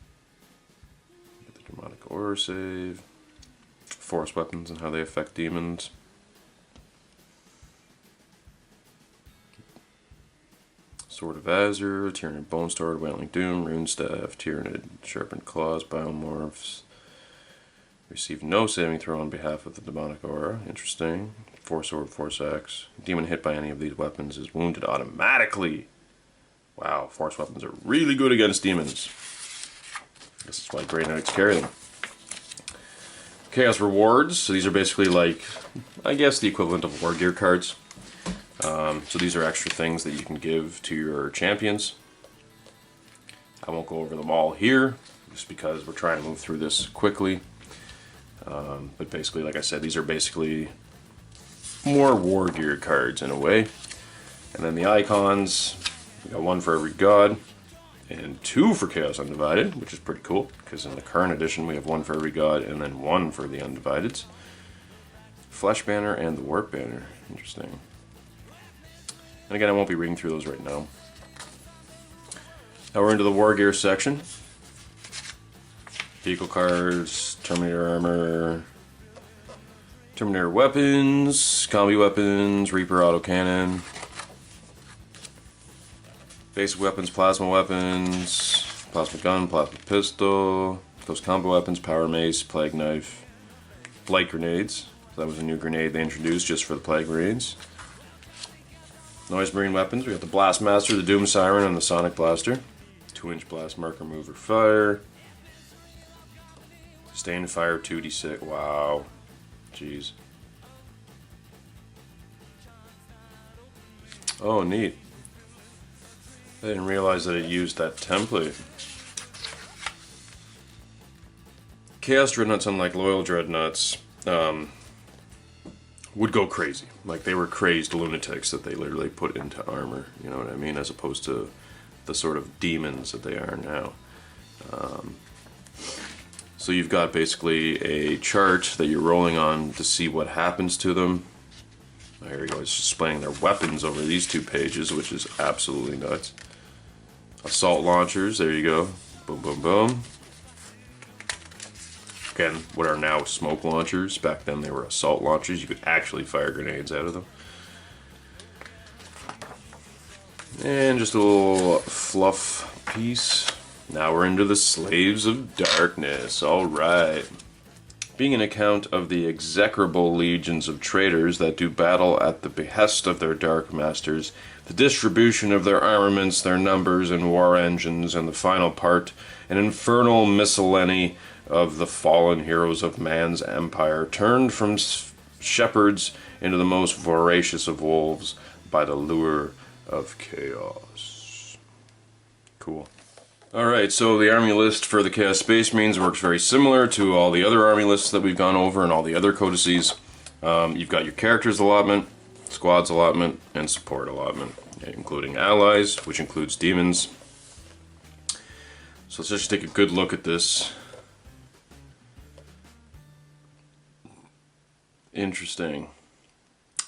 Speaker 2: the demonic aura save. Force weapons and how they affect demons. Sword of Azure, Tyranid Bone Sword, Wailing Doom, Rune Staff, Tyranid Sharpened Claws, Biomorphs. Receive no saving throw on behalf of the demonic aura. Interesting. Force Sword, Force Axe. Demon hit by any of these weapons is wounded automatically. Wow, force weapons are really good against demons. This is why Grey Knights carry them. Chaos rewards. So these are basically like, I guess, the equivalent of war gear cards. So these are extra things that you can give to your champions. I won't go over them all here, just because we're trying to move through this quickly. But basically, like I said, these are basically more war gear cards in a way. And then the icons, we got one for every god, and 2 for Chaos Undivided, which is pretty cool, because in the current edition we have 1 for every god, and then 1 for the Undivideds. Flesh Banner and the Warp Banner, interesting. And again, I won't be reading through those right now. Now we're into the war gear section. Vehicle cards, Terminator armor, Terminator weapons, combi weapons, Reaper autocannon, basic weapons, plasma weapons, plasma gun, plasma pistol, those combo weapons, power mace, plague knife, blight grenades. That was a new grenade they introduced just for the plague grenades. Noise marine weapons, we got the Blast Master, the Doom Siren, and the Sonic Blaster. 2-inch blast marker mover fire. Sustained fire 2d6. Wow. Jeez. Oh, neat. I didn't realize that it used that template. Chaos Dreadnoughts, unlike Loyal Dreadnoughts, would go crazy. Like, they were crazed lunatics that they literally put into armor, you know what I mean? As opposed to the sort of demons that they are now. So you've got basically a chart that you're rolling on to see what happens to them. Oh, here we go, it's displaying their weapons over these 2 pages, which is absolutely nuts. Assault launchers, there you go. Boom, boom, boom. Again, what are now smoke launchers. Back then they were assault launchers. You could actually fire grenades out of them. And just a little fluff piece. Now we're into the Slaves of Darkness. Alright. Being an account of the execrable legions of traitors that do battle at the behest of their dark masters, the distribution of their armaments, their numbers and war engines, and the final part, an infernal miscellany of the fallen heroes of man's empire, turned from shepherds into the most voracious of wolves by the lure of chaos. Cool. Alright, so the army list for the Chaos Space Marines works very similar to all the other army lists that we've gone over and all the other codices. You've got your characters allotment, squads allotment, and support allotment, including allies, which includes demons. So let's just take a good look at this. Interesting.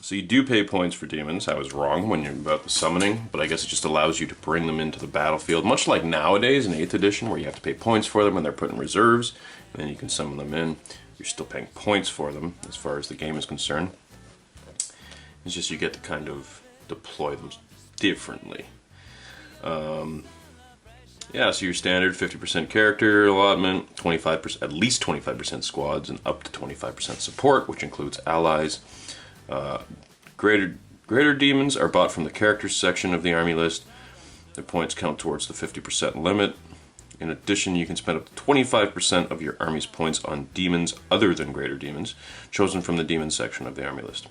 Speaker 2: So you do pay points for demons. I was wrong when you're about the summoning, but I guess it just allows you to bring them into the battlefield, much like nowadays in 8th edition, where you have to pay points for them when they're put in reserves, and then you can summon them in. You're still paying points for them, as far as the game is concerned. It's just you get to kind of deploy them differently. Yeah, so your standard 50% character allotment, 25%, at least 25% squads, and up to 25% support, which includes allies. Greater demons are bought from the characters section of the army list. Their points count towards the 50% limit. In addition, you can spend up to 25% of your army's points on demons other than greater demons, chosen from the demon section of the army list.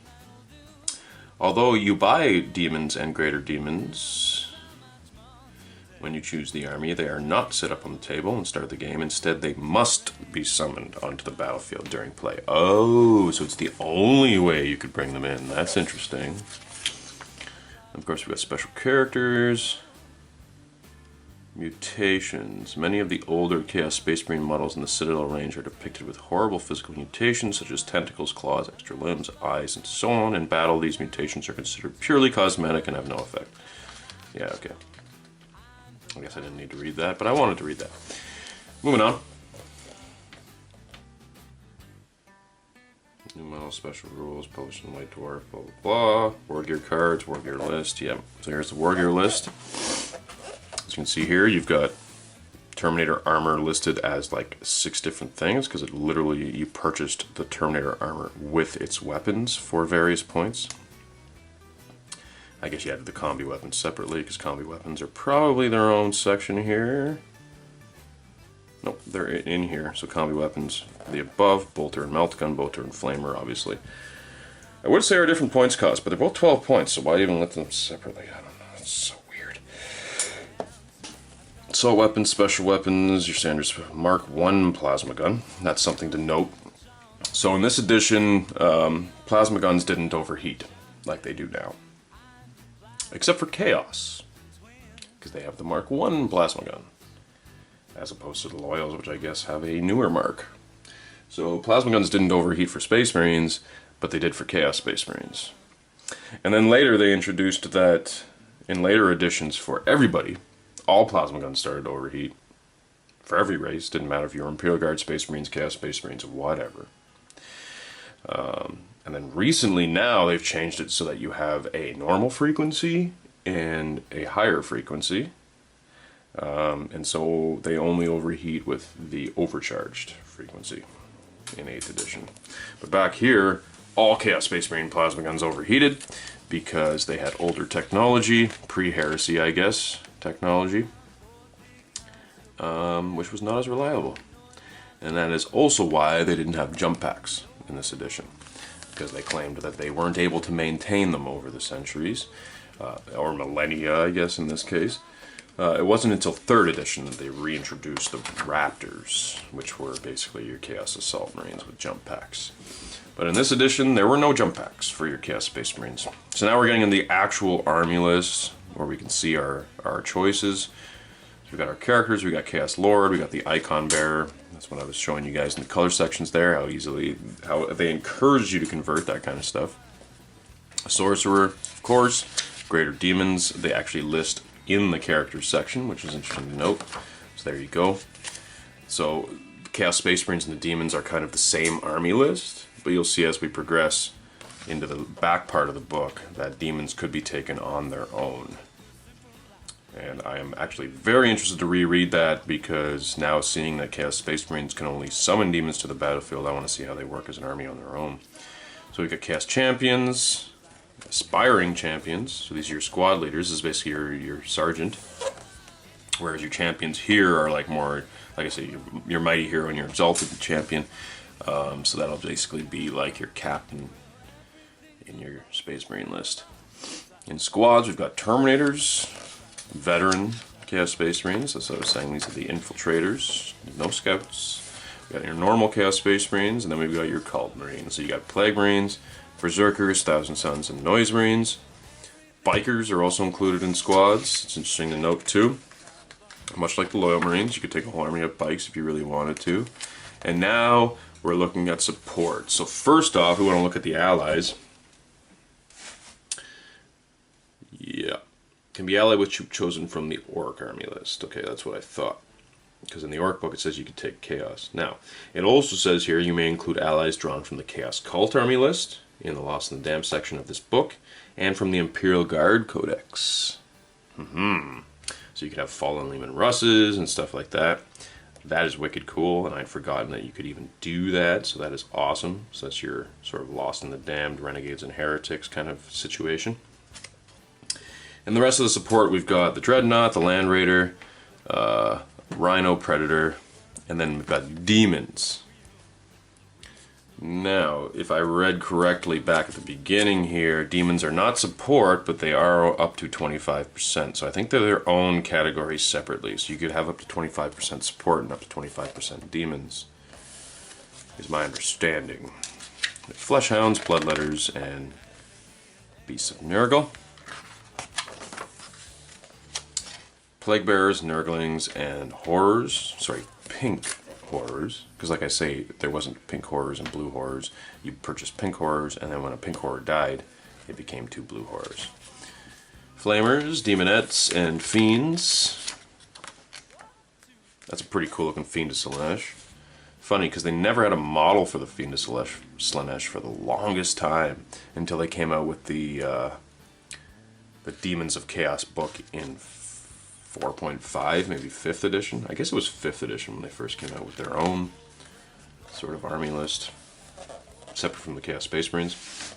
Speaker 2: Although you buy demons and greater demons when you choose the army, they are not set up on the table and start the game. Instead, they must be summoned onto the battlefield during play. Oh, so it's the only way you could bring them in. That's interesting. Of course, we've got special characters. Mutations. Many of the older Chaos Space Marine models in the Citadel range are depicted with horrible physical mutations such as tentacles, claws, extra limbs, eyes, and so on. In battle, these mutations are considered purely cosmetic and have no effect. Yeah, okay. I guess I didn't need to read that, but I wanted to read that. Moving on. New model, special rules, published in White Dwarf, blah, blah, blah. War gear cards, war gear list. Yep. So here's the war gear list. As you can see here, you've got Terminator armor listed as like 6 different things, because it literally, you purchased the Terminator armor with its weapons for various points. I guess you added the combi weapons separately, because combi weapons are probably their own section here. Nope, they're in here. So combi weapons, the above, bolter and melt gun, bolter and flamer, obviously. I would say are different points cost, but they're both 12 points, so why even let them separately? I don't know, it's so weird. Assault weapons, special weapons, your standard Mark 1 plasma gun. That's something to note. So in this edition, plasma guns didn't overheat like they do now. Except for Chaos, because they have the Mark 1 plasma gun, as opposed to the Loyals, which I guess have a newer mark. So plasma guns didn't overheat for Space Marines, but they did for Chaos Space Marines. And then later they introduced that in later editions for everybody, all plasma guns started to overheat. For every race, didn't matter if you were Imperial Guard, Space Marines, Chaos Space Marines, whatever. And then recently now they've changed it so that you have a normal frequency and a higher frequency. And so they only overheat with the overcharged frequency in 8th edition. But back here, all Chaos Space Marine plasma guns overheated because they had older technology, pre-heresy I guess, technology, which was not as reliable. And that is also why they didn't have jump packs in this edition, because they claimed that they weren't able to maintain them over the centuries, or millennia I guess in this case. It wasn't until 3rd edition that they reintroduced the Raptors, which were basically your Chaos Assault Marines with jump packs. But in this edition, there were no jump packs for your Chaos Space Marines. So now we're getting in the actual army list, where we can see our choices. So we've got our characters, we got Chaos Lord, we got the Icon Bearer. That's what I was showing you guys in the color sections there, how they encourage you to convert that kind of stuff. A Sorcerer, of course. Greater Demons, they actually list in the characters section, which is interesting to note. So there you go. So Chaos Space Marines and the Demons are kind of the same army list, but you'll see as we progress into the back part of the book that Demons could be taken on their own. And I am actually very interested to reread that, because now seeing that Chaos Space Marines can only summon demons to the battlefield, I want to see how they work as an army on their own. So we got Chaos Champions, Aspiring Champions, so these are your squad leaders. This is basically your sergeant. Whereas your champions here are like more, like I say, your mighty hero and your exalted champion. So that'll basically be like your captain in your Space Marine list. In squads, we've got Terminators, Veteran Chaos Space Marines. That's what I was saying, these are the Infiltrators, no Scouts. We got your normal Chaos Space Marines, and then we've got your Cult Marines. So you got Plague Marines, Berserkers, Thousand Suns, and Noise Marines. Bikers are also included in squads. It's interesting to note too. Much like the Loyal Marines, you could take a whole army of bikes if you really wanted to. And now we're looking at support. So first off, we want to look at the allies. Yeah. Can be allied with troop chosen from the Orc army list. Okay, that's what I thought. Because in the Orc book it says you could take Chaos. Now, it also says here you may include allies drawn from the Chaos Cult army list in the Lost in the Damned section of this book, and from the Imperial Guard Codex. So you could have Fallen Leman Russes and stuff like that. That is wicked cool, and I'd forgotten that you could even do that, so that is awesome. So that's your sort of Lost in the Damned, Renegades and Heretics kind of situation. And the rest of the support, we've got the Dreadnought, the Land Raider, Rhino Predator, and then we've got Demons. Now, if I read correctly back at the beginning here, Demons are not support, but they are up to 25%. So I think they're their own category separately. So you could have up to 25% support and up to 25% Demons, is my understanding. Fleshhounds, Bloodletters, and Beasts of Nurgle. Plague Bearers, Nurglings, and Horrors. Sorry, Pink Horrors. Because like I say, there wasn't Pink Horrors and Blue Horrors. You purchased Pink Horrors, and then when a Pink Horror died, it became 2 Blue Horrors. Flamers, Demonettes, and Fiends. That's a pretty cool looking Fiend of Slaanesh. Funny, because they never had a model for the Fiend of Slaanesh for the longest time, until they came out with the Demons of Chaos book in 4.5, maybe 5th edition. I guess it was 5th edition when they first came out with their own sort of army list, separate from the Chaos Space Marines.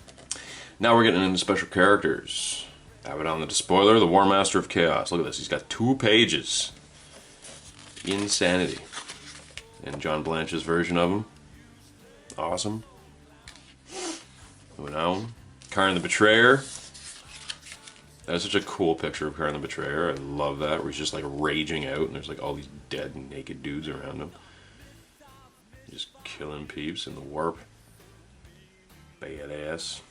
Speaker 2: Now we're getting into special characters. Abaddon the Despoiler, the War Master of Chaos. Look at this, he's got 2 pages. Insanity. And John Blanche's version of him. Awesome. Moving on. Karn the Betrayer. That is such a cool picture of Karn the Betrayer. I love that, where he's just like raging out and there's like all these dead naked dudes around him. Just killing peeps in the warp. Badass.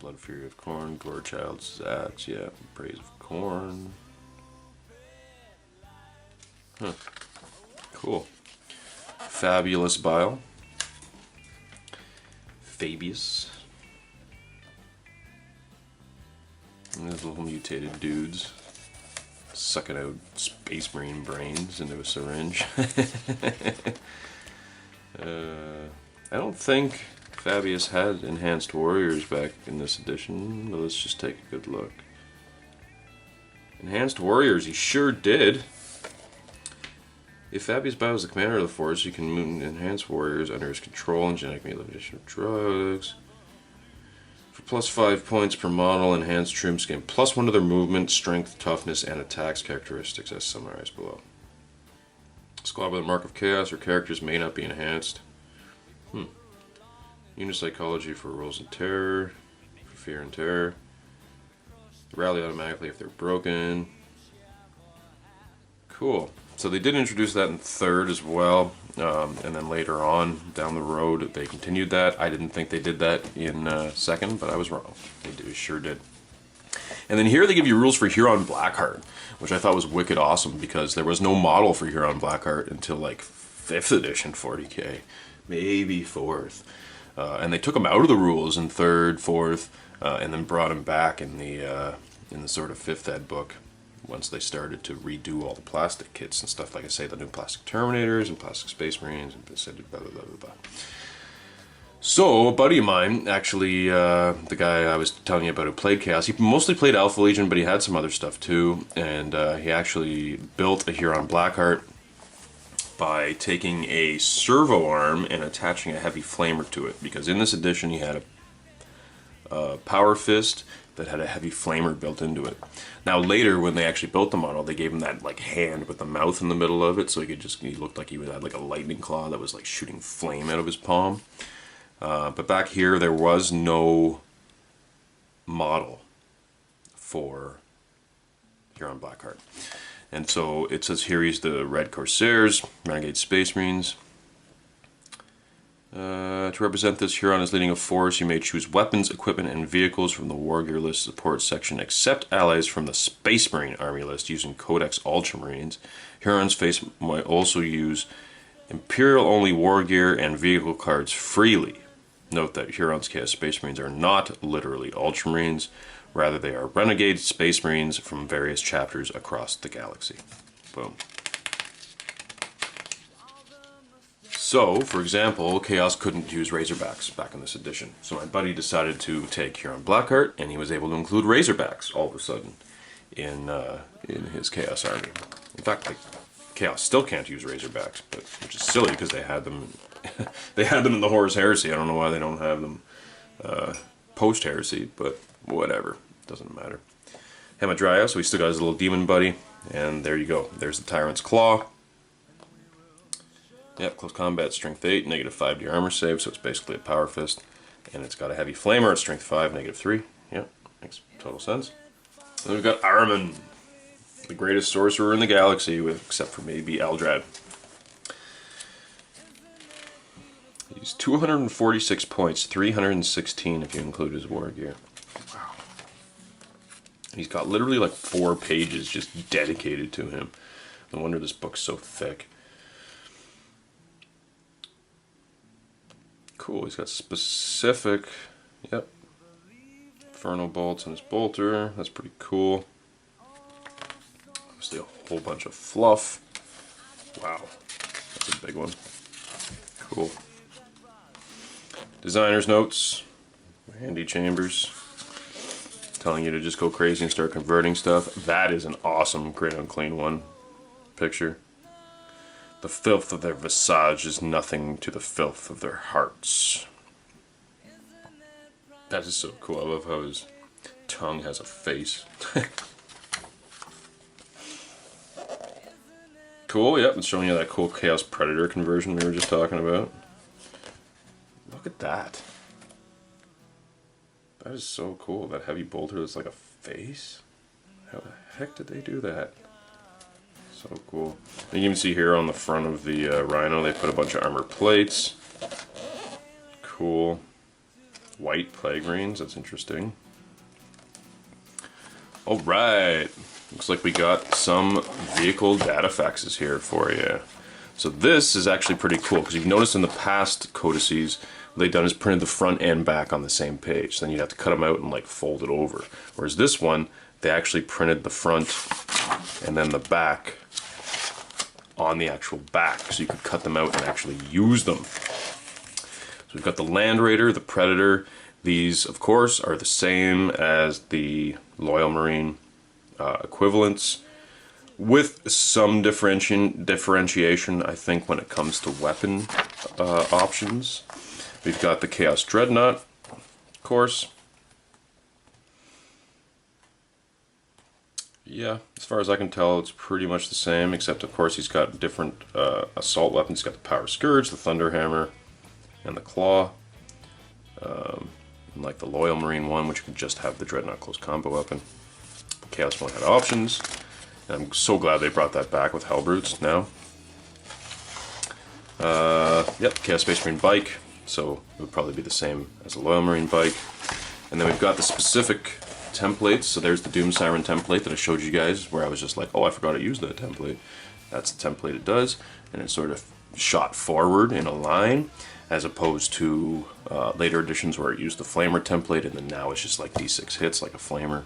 Speaker 2: Blood Fury of Khorne, Gorechild Zats, yeah, Praise of Khorne. Huh. Cool. Fabulous Bile. Fabius. And those little mutated dudes sucking out Space Marine brains into a syringe. I don't think Fabius had Enhanced Warriors back in this edition, but let's just take a good look. Enhanced Warriors, he sure did. If Fabius battles the commander of the force, you can move Enhanced Warriors under his control and genetic manipulation of drugs. For plus 5 points per model, enhanced troops gain +1 to their movement, strength, toughness, and attacks characteristics as summarized below. Squad with a Mark of Chaos or characters may not be enhanced. Unit Psychology for rolls and terror, for fear and terror. Rally automatically if they're broken. Cool. So they did introduce that in 3rd as well, and then later on down the road they continued that. I didn't think they did that in 2nd, but I was wrong. They sure did. And then here they give you rules for Huron Blackheart, which I thought was wicked awesome because there was no model for Huron Blackheart until like 5th edition 40k, maybe 4th. And they took them out of the rules in 3rd, 4th, and then brought them back in the sort of 5th ed book once they started to redo all the plastic kits and stuff. Like I say, the new plastic Terminators and plastic Space Marines and blah, blah, blah, blah, blah. So a buddy of mine, actually, the guy I was telling you about who played Chaos, he mostly played Alpha Legion, but he had some other stuff too, and he actually built a Huron Blackheart by taking a servo arm and attaching a heavy flamer to it, because in this edition he had a power fist that had a heavy flamer built into it. Now later, when they actually built the model, they gave him that like hand with the mouth in the middle of it, so he looked like he had like a lightning claw that was like shooting flame out of his palm. But back here there was no model for Huron Blackheart. And so it says here he's the Red Corsairs, Renegade Space Marines. To represent this, Huron is leading a force. You may choose weapons, equipment, and vehicles from the War Gear List support section, except allies from the Space Marine Army list using Codex Ultramarines. Hurons face might also use Imperial-only war gear and vehicle cards freely. Note that Huron's Chaos Space Marines are not literally Ultramarines. Rather, they are Renegade Space Marines from various chapters across the galaxy. Boom. So, for example, Chaos couldn't use Razorbacks back in this edition. So my buddy decided to take Huron Blackheart, and he was able to include Razorbacks all of a sudden in his Chaos army. In fact, like, Chaos still can't use Razorbacks, which is silly because they had them. They had them in the Horus Heresy. I don't know why they don't have them post Heresy, but whatever, doesn't matter. Hamadryas, so he still got his little demon buddy, and there you go. There's the Tyrant's Claw. Yep, close combat, strength 8, -5 to your armor save, so it's basically a power fist. And it's got a heavy flamer at strength 5, -3. Yep, makes total sense. Then we've got Ahriman, the greatest sorcerer in the galaxy, except for maybe Eldrad. He's 246 points, 316 if you include his war gear. Wow. He's got literally like 4 pages just dedicated to him. No wonder this book's so thick. Cool, he's got specific, yep, Inferno bolts on his bolter. That's pretty cool. Obviously a whole bunch of fluff. Wow, that's a big one. Cool. Designer's notes, handy chambers, telling you to just go crazy and start converting stuff. That is an awesome Great Unclean One picture. The filth of their visage is nothing to the filth of their hearts. That is so cool. I love how his tongue has a face. Cool, yep, it's showing you that cool Chaos Predator conversion we were just talking about. Look at that. That is so cool. That heavy bolter is like a face? How the heck did they do that? So cool. And you can see here on the front of the Rhino, they put a bunch of armor plates. Cool. White plague rings, that's interesting. Alright. Looks like we got some vehicle data faxes here for you. So this is actually pretty cool, because you've noticed in the past codices, what they've done is printed the front and back on the same page. Then you'd have to cut them out and like fold it over. Whereas this one, they actually printed the front and then the back on the actual back, so you could cut them out and actually use them. So we've got the Land Raider, the Predator. These, of course, are the same as the Loyal Marine equivalents, with some differentiation, I think, when it comes to weapon options. We've got the Chaos Dreadnought, of course. Yeah, as far as I can tell, it's pretty much the same, except, of course, he's got different assault weapons. He's got the Power Scourge, the Thunder Hammer, and the Claw. Like the Loyal Marine one, which can just have the Dreadnought close combo weapon. The Chaos one had options. And I'm so glad they brought that back with Hellbrutes now. Yep, Chaos Space Marine bike. So it would probably be the same as a Loyal Marine bike. And then we've got the specific templates. So there's the Doom Siren template that I showed you guys, where I was just like, oh, I forgot to use that template. That's the template it does. And it's sort of shot forward in a line, as opposed to later editions where it used the Flamer template, and then now it's just like D6 hits like a Flamer.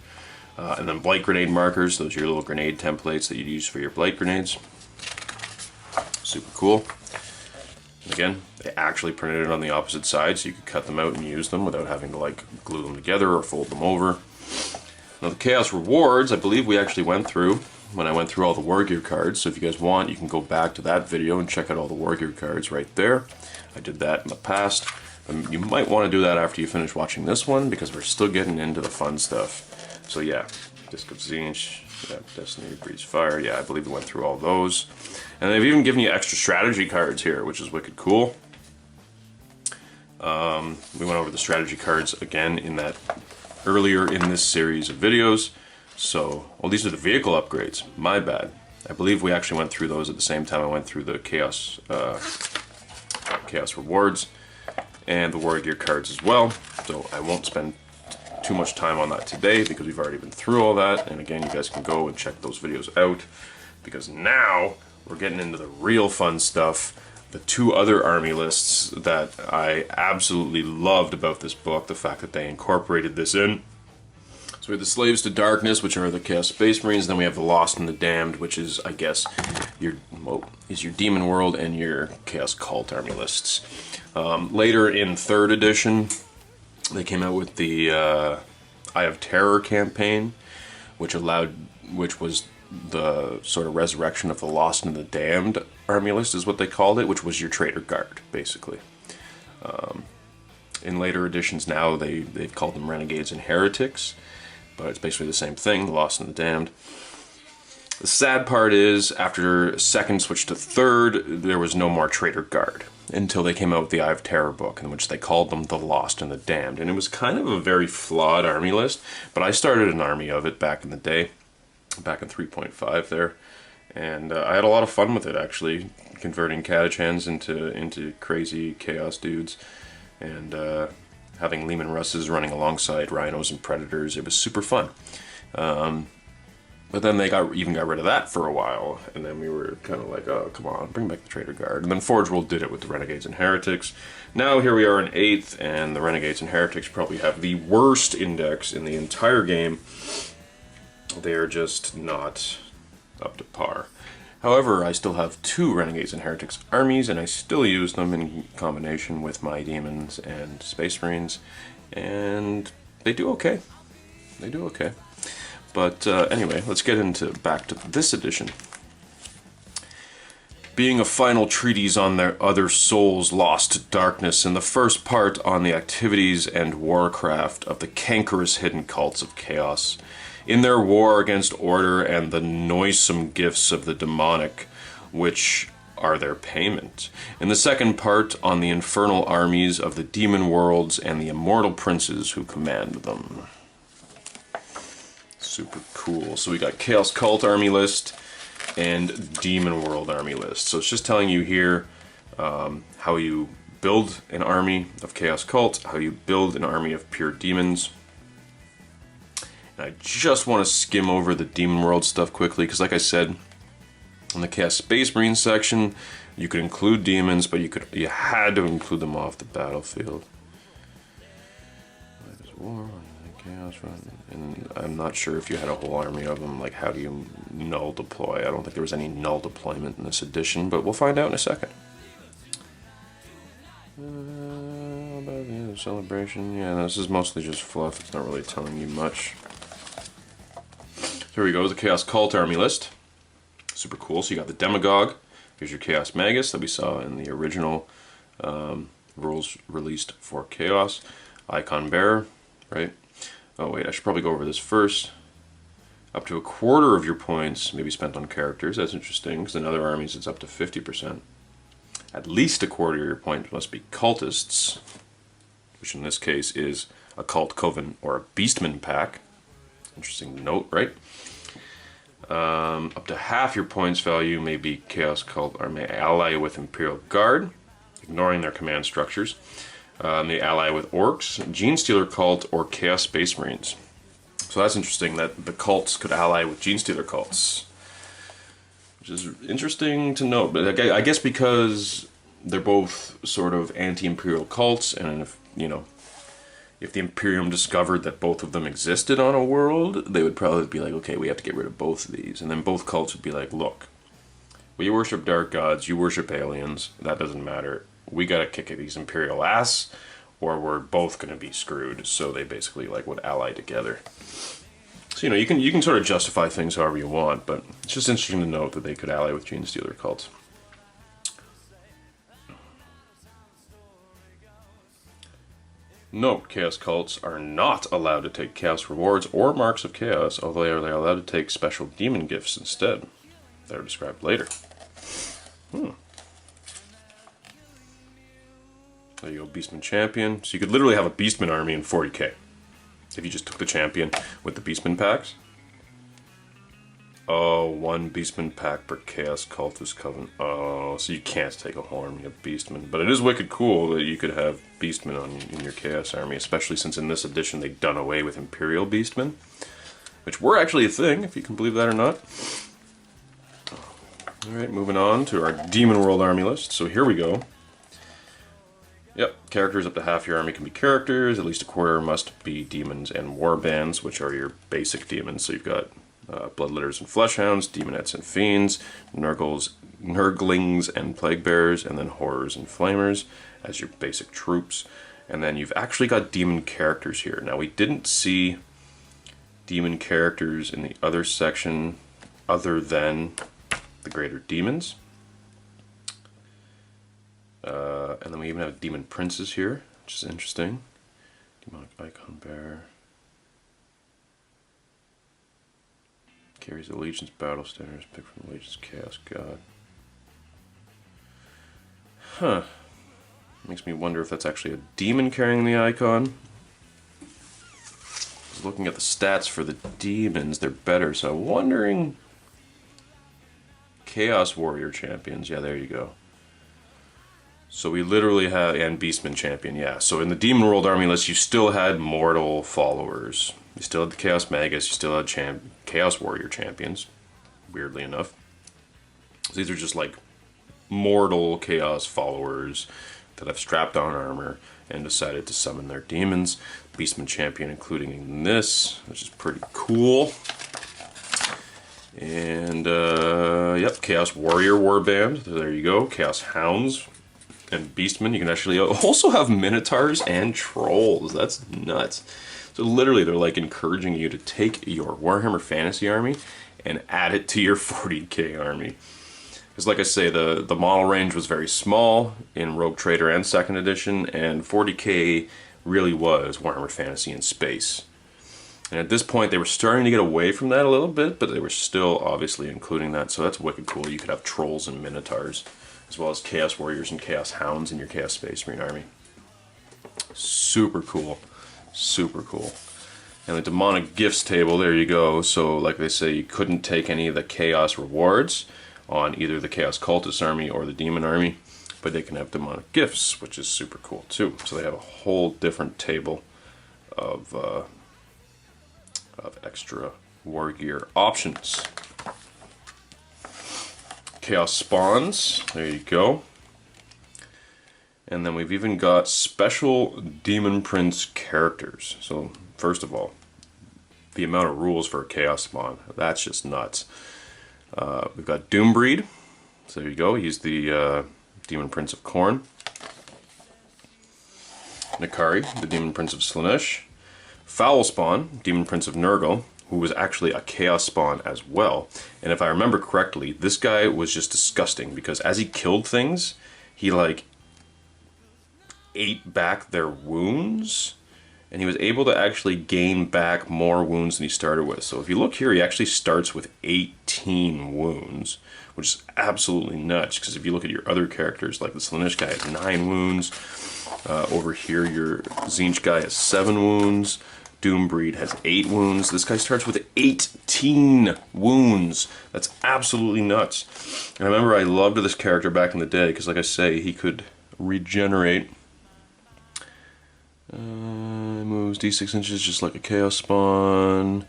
Speaker 2: And then Blight Grenade markers, those are your little grenade templates that you'd use for your Blight Grenades. Super cool. And again, they actually printed it on the opposite side, so you could cut them out and use them without having to like glue them together or fold them over. Now the Chaos Rewards, I believe we actually went through when I went through all the War Gear cards, so if you guys want, you can go back to that video and check out all the War Gear cards right there. I did that in the past. You might want to do that after you finish watching this one, because we're still getting into the fun stuff. So yeah, Disc of Tzeentch, yeah, Destiny, Breeze Fire, yeah, I believe we went through all those. And they've even given you extra strategy cards here, which is wicked cool. We went over the strategy cards again in that earlier in this series of videos. So, well, these are the vehicle upgrades, my bad. I believe we actually went through those at the same time I went through the Chaos Rewards and the War Gear cards as well. So I won't spend too much time on that today, because we've already been through all that. And again, you guys can go and check those videos out, because now we're getting into the real fun stuff. The two other army lists that I absolutely loved about this book, the fact that they incorporated this in. So we have the Slaves to Darkness, which are the Chaos Space Marines. Then we have the Lost and the Damned, which is, I guess, your Demon World and your Chaos Cult army lists. Later in 3rd edition, they came out with the Eye of Terror campaign, which was the sort of resurrection of the Lost and the Damned army list, is what they called it, which was your Traitor Guard, basically. In later editions now, they've called them Renegades and Heretics, but it's basically the same thing, the Lost and the Damned. The sad part is, after 2nd switch to 3rd, there was no more Traitor Guard, until they came out with the Eye of Terror book, in which they called them the Lost and the Damned. And it was kind of a very flawed army list, but I started an army of it back in the day, back in 3.5 there, and I had a lot of fun with it, actually, converting Catachans into crazy Chaos dudes, and having Leman Russes running alongside Rhinos and Predators. It was super fun. But then they even got rid of that for a while, and then we were kind of like, oh, come on, bring back the Traitor Guard. And then Forge World did it with the Renegades and Heretics. Now here we are in 8th, and the Renegades and Heretics probably have the worst index in the entire game. They're just not up to par. However, I still have 2 Renegades and Heretics armies, and I still use them in combination with my Demons and Space Marines, and they do okay. They do okay. But anyway, let's get back to this edition. being a final treatise on their other souls lost to darkness, and the first part on the activities and warcraft of the cankerous hidden cults of chaos, in their war against order and the noisome gifts of the demonic, which are their payment. In the second part on the infernal armies of the demon worlds and the immortal princes who command them. Super cool. So we got Chaos Cult army list and Demon World army list. So it's just telling you here how you build an army of Chaos Cult, how you build an army of pure demons. And I just want to skim over the Demon World stuff quickly, because like I said, in the Chaos Space Marine section, you could include demons, but you had to include them off the battlefield. War, Chaos Run, and I'm not sure if you had a whole army of them. Like, how do you null deploy? I don't think there was any null deployment in this edition, but we'll find out in a second. About the celebration, yeah, this is mostly just fluff. It's not really telling you much. So here we go, the Chaos Cult army list. Super cool. So you got the Demagogue. Here's your Chaos Magus that we saw in the original rules released for Chaos. Icon Bearer, right? Oh wait, I should probably go over this first. Up to a quarter of your points may be spent on characters. That's interesting, because in other armies it's up to 50%. At least a quarter of your points must be cultists, which in this case is a cult coven or a beastman pack. Interesting note, right? Up to half your points value may be Chaos Cult or may ally with Imperial Guard, ignoring their command structures. May ally with Orcs, Genestealer Cult, or Chaos Space Marines. So that's interesting that the cults could ally with Genestealer cults, which is interesting to note. But I guess because they're both sort of anti-imperial cults, and if if the Imperium discovered that both of them existed on a world, they would probably be like, okay, we have to get rid of both of these. And then both cults would be like, look, we worship dark gods, you worship aliens, that doesn't matter. We gotta kick these Imperial ass, or we're both gonna be screwed. So they basically like would ally together. So you can sort of justify things however you want, but it's just interesting to note that they could ally with Genestealer cults. Note, Chaos cults are not allowed to take Chaos rewards or marks of Chaos, although they are allowed to take special demon gifts instead. That are described later. There you go, Beastman Champion. So you could literally have a Beastman army in 40k if you just took the Champion with the Beastman packs. Oh, one Beastman pack per Chaos Cultist Coven. Oh, so you can't take a whole army of Beastmen. But it is wicked cool that you could have Beastmen in your Chaos army, especially since in this edition they've done away with Imperial Beastmen, which were actually a thing, if you can believe that or not. Alright, moving on to our Demon World army list. So here we go. Yep, characters up to half your army can be characters, at least a quarter must be demons and warbands, which are your basic demons. So you've got Bloodletters and Fleshhounds, Demonettes and Fiends, Nurglings and Plaguebearers, and then Horrors and Flamers as your basic troops. And then you've actually got demon characters here. Now, we didn't see demon characters in the other section other than the greater demons. And then we even have demon princes here, which is interesting. Demonic Icon Bearer. Carries Allegiance battle standards, picked from Allegiance Chaos God. Huh. Makes me wonder if that's actually a demon carrying the icon. Looking at the stats for the demons, they're better, so I'm wondering... Chaos Warrior Champions, yeah, there you go. So we literally have, and Beastman Champion, yeah. So in the Demon World army list, you still had mortal followers. You still had the Chaos Magus, you still had Chaos Warrior Champions, weirdly enough. So these are just like mortal Chaos followers that have strapped on armor and decided to summon their demons. Beastman Champion including in this, which is pretty cool. And, yep, Chaos Warrior Warband, there you go. Chaos Hounds and Beastmen. You can actually also have Minotaurs and Trolls. That's nuts. So literally they're like encouraging you to take your Warhammer Fantasy army and add it to your 40k army. Because like I say, the model range was very small in Rogue Trader and 2nd edition, and 40k really was Warhammer Fantasy in space. And at this point, they were starting to get away from that a little bit, but they were still obviously including that, so that's wicked cool. You could have trolls and minotaurs, as well as Chaos Warriors and Chaos Hounds in your Chaos Space Marine army. Super cool. Super cool. And the demonic gifts table, there you go. So like they say, you couldn't take any of the chaos rewards on either the Chaos Cultist army or the Demon army, but they can have demonic gifts, which is super cool too. So they have a whole different table of extra war gear options. Chaos spawns, there you go. And then we've even got special Demon Prince characters. So first of all, the amount of rules for a Chaos spawn, that's just nuts. We've got Doombreed, so there you go, he's the Demon Prince of Khorne. Nakari, the Demon Prince of Slaanesh. Foul Spawn, Demon Prince of Nurgle, who was actually a Chaos spawn as well. And if I remember correctly, this guy was just disgusting, because as he killed things, he like ate back their wounds, and he was able to actually gain back more wounds than he started with. So if you look here, he actually starts with 18 wounds, which is absolutely nuts, because if you look at your other characters, like the Slaanesh guy has 9 wounds, over here your Tzeentch guy has 7 wounds, Doombreed has 8 wounds, this guy starts with 18 wounds. That's absolutely nuts. And I remember I loved this character back in the day, because like I say, he could regenerate. Moves d6 inches just like a Chaos spawn.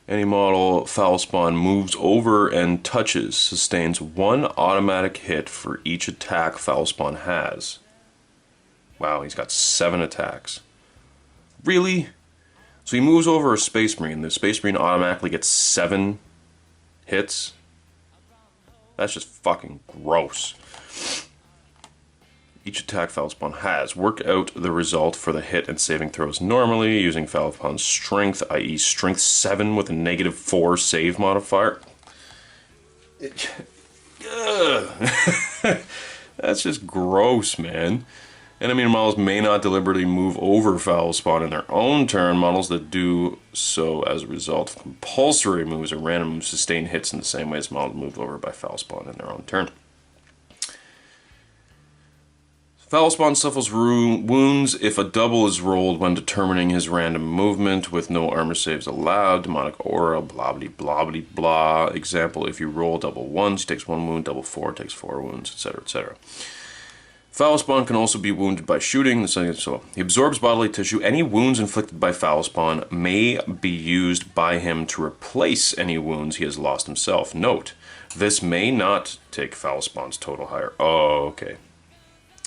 Speaker 2: Any model Foul Spawn moves over and touches, sustains 1 automatic hit for each attack Foul Spawn has. Wow, he's got 7 attacks. Really? So he moves over a Space Marine, the Space Marine automatically gets 7 hits? That's just fucking gross. Each attack Foul Spawn has. Work out the result for the hit and saving throws normally using Foul Spawn's strength, i.e. strength 7 with a -4 save modifier. That's just gross, man. Enemy models may not deliberately move over Foul Spawn in their own turn. Models that do so as a result of compulsory moves or random moves sustain hits in the same way as models moved over by Foul Spawn in their own turn. Foul Spawn suffers wounds if a double is rolled when determining his random movement with no armor saves allowed. Demonic aura, blah blah blah blah blah. Example, if you roll double 1s, he takes 1 wound, double 4 takes 4 wounds, etc. etc. Foul Spawn can also be wounded by shooting. So he absorbs bodily tissue. Any wounds inflicted by Foul Spawn may be used by him to replace any wounds he has lost himself. Note, this may not take Foul Spawn's total higher. Oh, okay.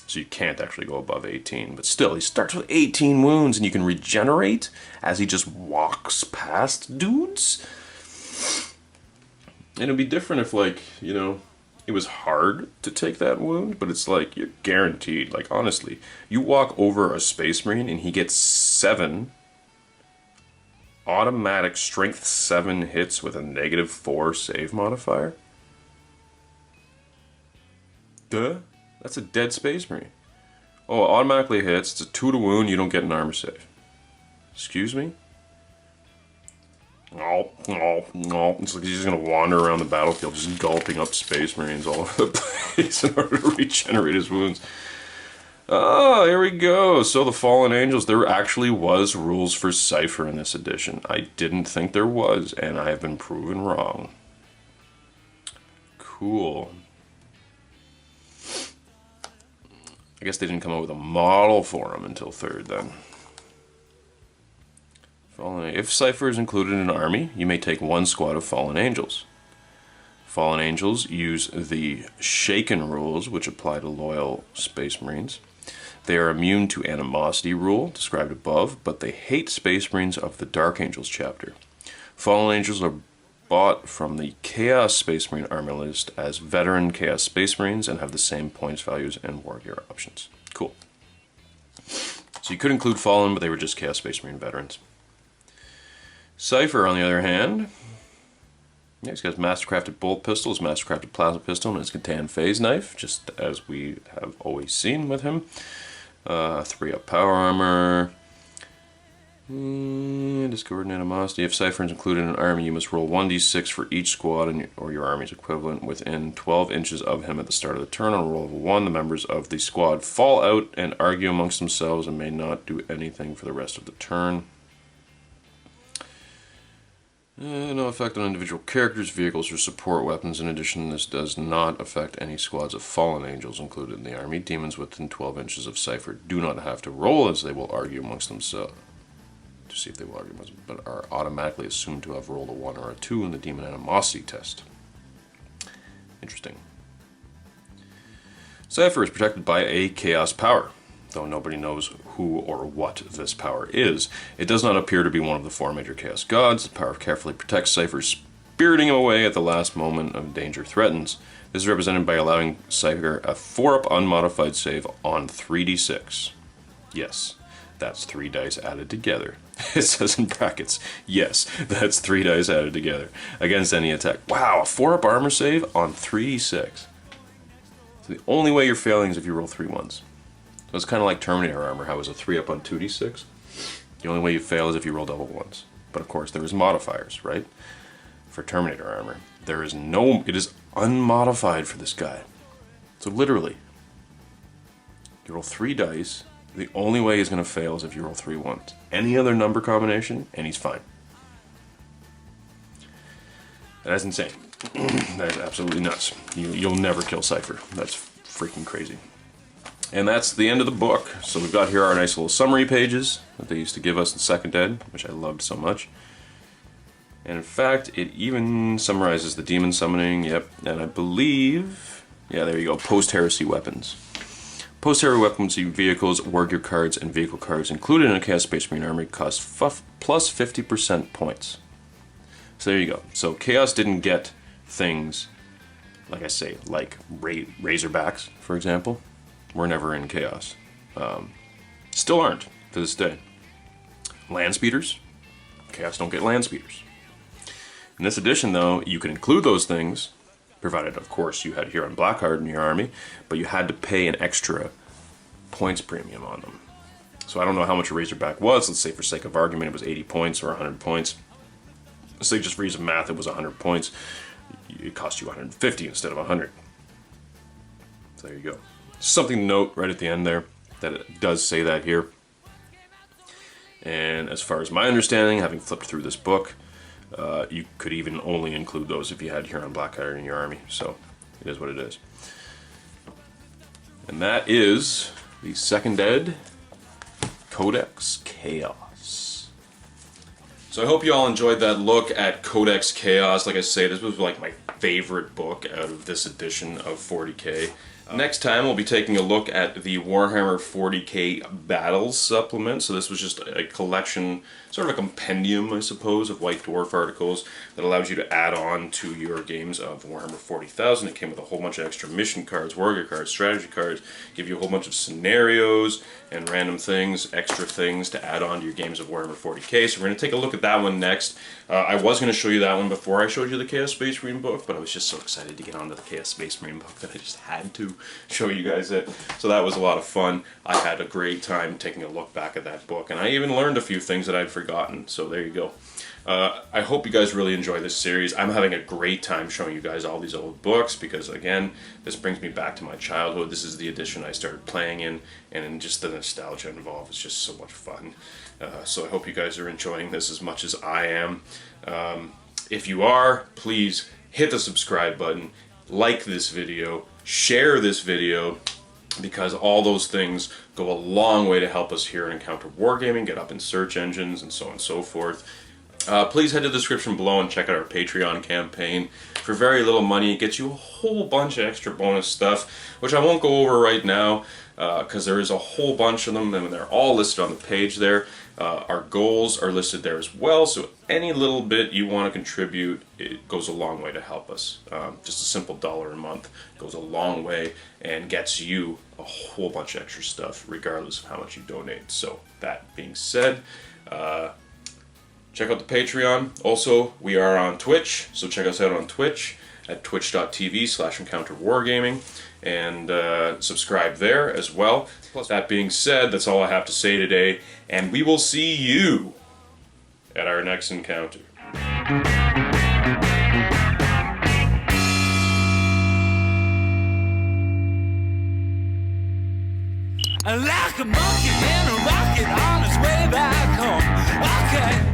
Speaker 2: So you can't actually go above 18, but still, he starts with 18 wounds, and you can regenerate as he just walks past dudes. And it'd be different if, like, you know, it was hard to take that wound, but it's like, you're guaranteed. Like, honestly, you walk over a Space Marine, and he gets 7 automatic strength 7 hits with a -4 save modifier. Duh. That's a dead Space Marine. Oh, it automatically hits. It's a 2 to wound. You don't get an armor save. Excuse me? Oh. It's like he's just going to wander around the battlefield just gulping up Space Marines all over the place in order to regenerate his wounds. Oh, here we go. So the Fallen Angels. There actually was rules for Cypher in this edition. I didn't think there was, and I have been proven wrong. Cool. I guess they didn't come up with a model for him until 3rd then. If Cypher is included in an army, you may take 1 squad of Fallen Angels. Fallen Angels use the Shaken rules, which apply to loyal Space Marines. They are immune to Animosity rule, described above, but they hate Space Marines of the Dark Angels chapter. Fallen Angels are bought from the Chaos Space Marine army list as veteran Chaos Space Marines and have the same points values and war gear options. Cool. So you could include Fallen, but they were just Chaos Space Marine veterans. Cypher, on the other hand, Yeah, he's got his mastercrafted bolt pistol, his mastercrafted plasma pistol, and his Catan phase knife, just as we have always seen with him. 3-up power armor. Discord and animosity. If Cypher is included in an army, you must roll 1d6 for each squad or your army's equivalent within 12 inches of him at the start of the turn. On a roll of a 1, the members of the squad fall out and argue amongst themselves and may not do anything for the rest of the turn. No effect on individual characters, vehicles, or support weapons. In addition, this does not affect any squads of fallen angels included in the army. Demons within 12 inches of Cypher do not have to roll, as they will argue amongst themselves. To see if they will argue amongst them, but are automatically assumed to have rolled a 1 or a 2 in the demon animosity test. Interesting. Cypher is protected by a chaos power. Though nobody knows who or what this power is, it does not appear to be one of the 4 major chaos gods. The power carefully protects Cypher, spiriting him away at the last moment of danger threatens. This is represented by allowing Cypher a 4-up unmodified save on 3d6. Yes, that's 3 dice added together. It says in brackets, yes, that's 3 dice added together against any attack. Wow, a 4-up armor save on 3d6. So the only way you're failing is if you roll 3 ones. So it's kind of like Terminator armor, how it was a 3-up on 2d6. The only way you fail is if you roll double ones. But of course, there is modifiers, right? For Terminator armor. It is unmodified for this guy. So literally, you roll 3 dice. The only way he's going to fail is if you roll 3 ones. Any other number combination, and he's fine. That's insane. That is absolutely nuts. You'll never kill Cypher. That's freaking crazy. And that's the end of the book. So we've got here our nice little summary pages that they used to give us in 2nd Ed, which I loved so much. And in fact, it even summarizes the demon summoning, yep. And I believe, yeah, there you go, post-heresy weapons. Post-heresy weapons, vehicles, war gear cards, and vehicle cards included in a Chaos Space Marine army cost plus 50% points. So there you go. So Chaos didn't get things, like I say, like Razorbacks, for example. Were never in Chaos. Still aren't to this day. Land speeders. Chaos don't get land speeders. In this edition, though, you can include those things, provided, of course, you had Huron Blackheart in your army, but you had to pay an extra points premium on them. So I don't know how much a Razorback was. Let's say, for sake of argument, it was 80 points or 100 points. Let's say, just for reason of math, it was 100 points. It cost you 150 instead of 100. So there you go. Something to note right at the end there, that it does say that here. And as far as my understanding, having flipped through this book, you could even only include those if you had Huron Blackheart in your army. So it is what it is. And that is the 2nd Ed Codex Chaos. So I hope you all enjoyed that look at Codex Chaos. Like I say, this was like my favorite book out of this edition of 40K. Next time we'll be taking a look at the Warhammer 40K Battles supplement. So this was just a collection, sort of a compendium, I suppose, of White Dwarf articles that allows you to add on to your games of Warhammer 40,000. It came with a whole bunch of extra mission cards, warrior cards, strategy cards, give you a whole bunch of scenarios and random things, extra things to add on to your games of Warhammer 40K. So we're going to take a look at that one next. I was going to show you that one before I showed you the Chaos Space Marine book, but I was just so excited to get onto the Chaos Space Marine book that I just had to show you guys it. So that was a lot of fun. I had a great time taking a look back at that book, and I even learned a few things that I'd forgotten. So there you go. I hope you guys really enjoy this series. I'm having a great time showing you guys all these old books because, again, this brings me back to my childhood. This is the edition I started playing in, and just the nostalgia involved is just so much fun. So I hope you guys are enjoying this as much as I am. If you are, please hit the subscribe button, like this video, share this video, because all those things go a long way to help us here at Encounter Wargaming, get up in search engines, and so on and so forth. Please head to the description below and check out our Patreon campaign. For very little money, it gets you a whole bunch of extra bonus stuff, which I won't go over right now, because there is a whole bunch of them, and they're all listed on the page there. Our goals are listed there as well, so any little bit you want to contribute, it goes a long way to help us. Just a simple $1 a month goes a long way and gets you a whole bunch of extra stuff, regardless of how much you donate. So that being said, Check out the Patreon. Also, we are on Twitch, so check us out on Twitch at twitch.tv/encounterwargaming, and subscribe there as well. That being said, that's all I have to say today, and we will see you at our next encounter.
Speaker 3: Like a monkey in a rocket on his way back home. Okay.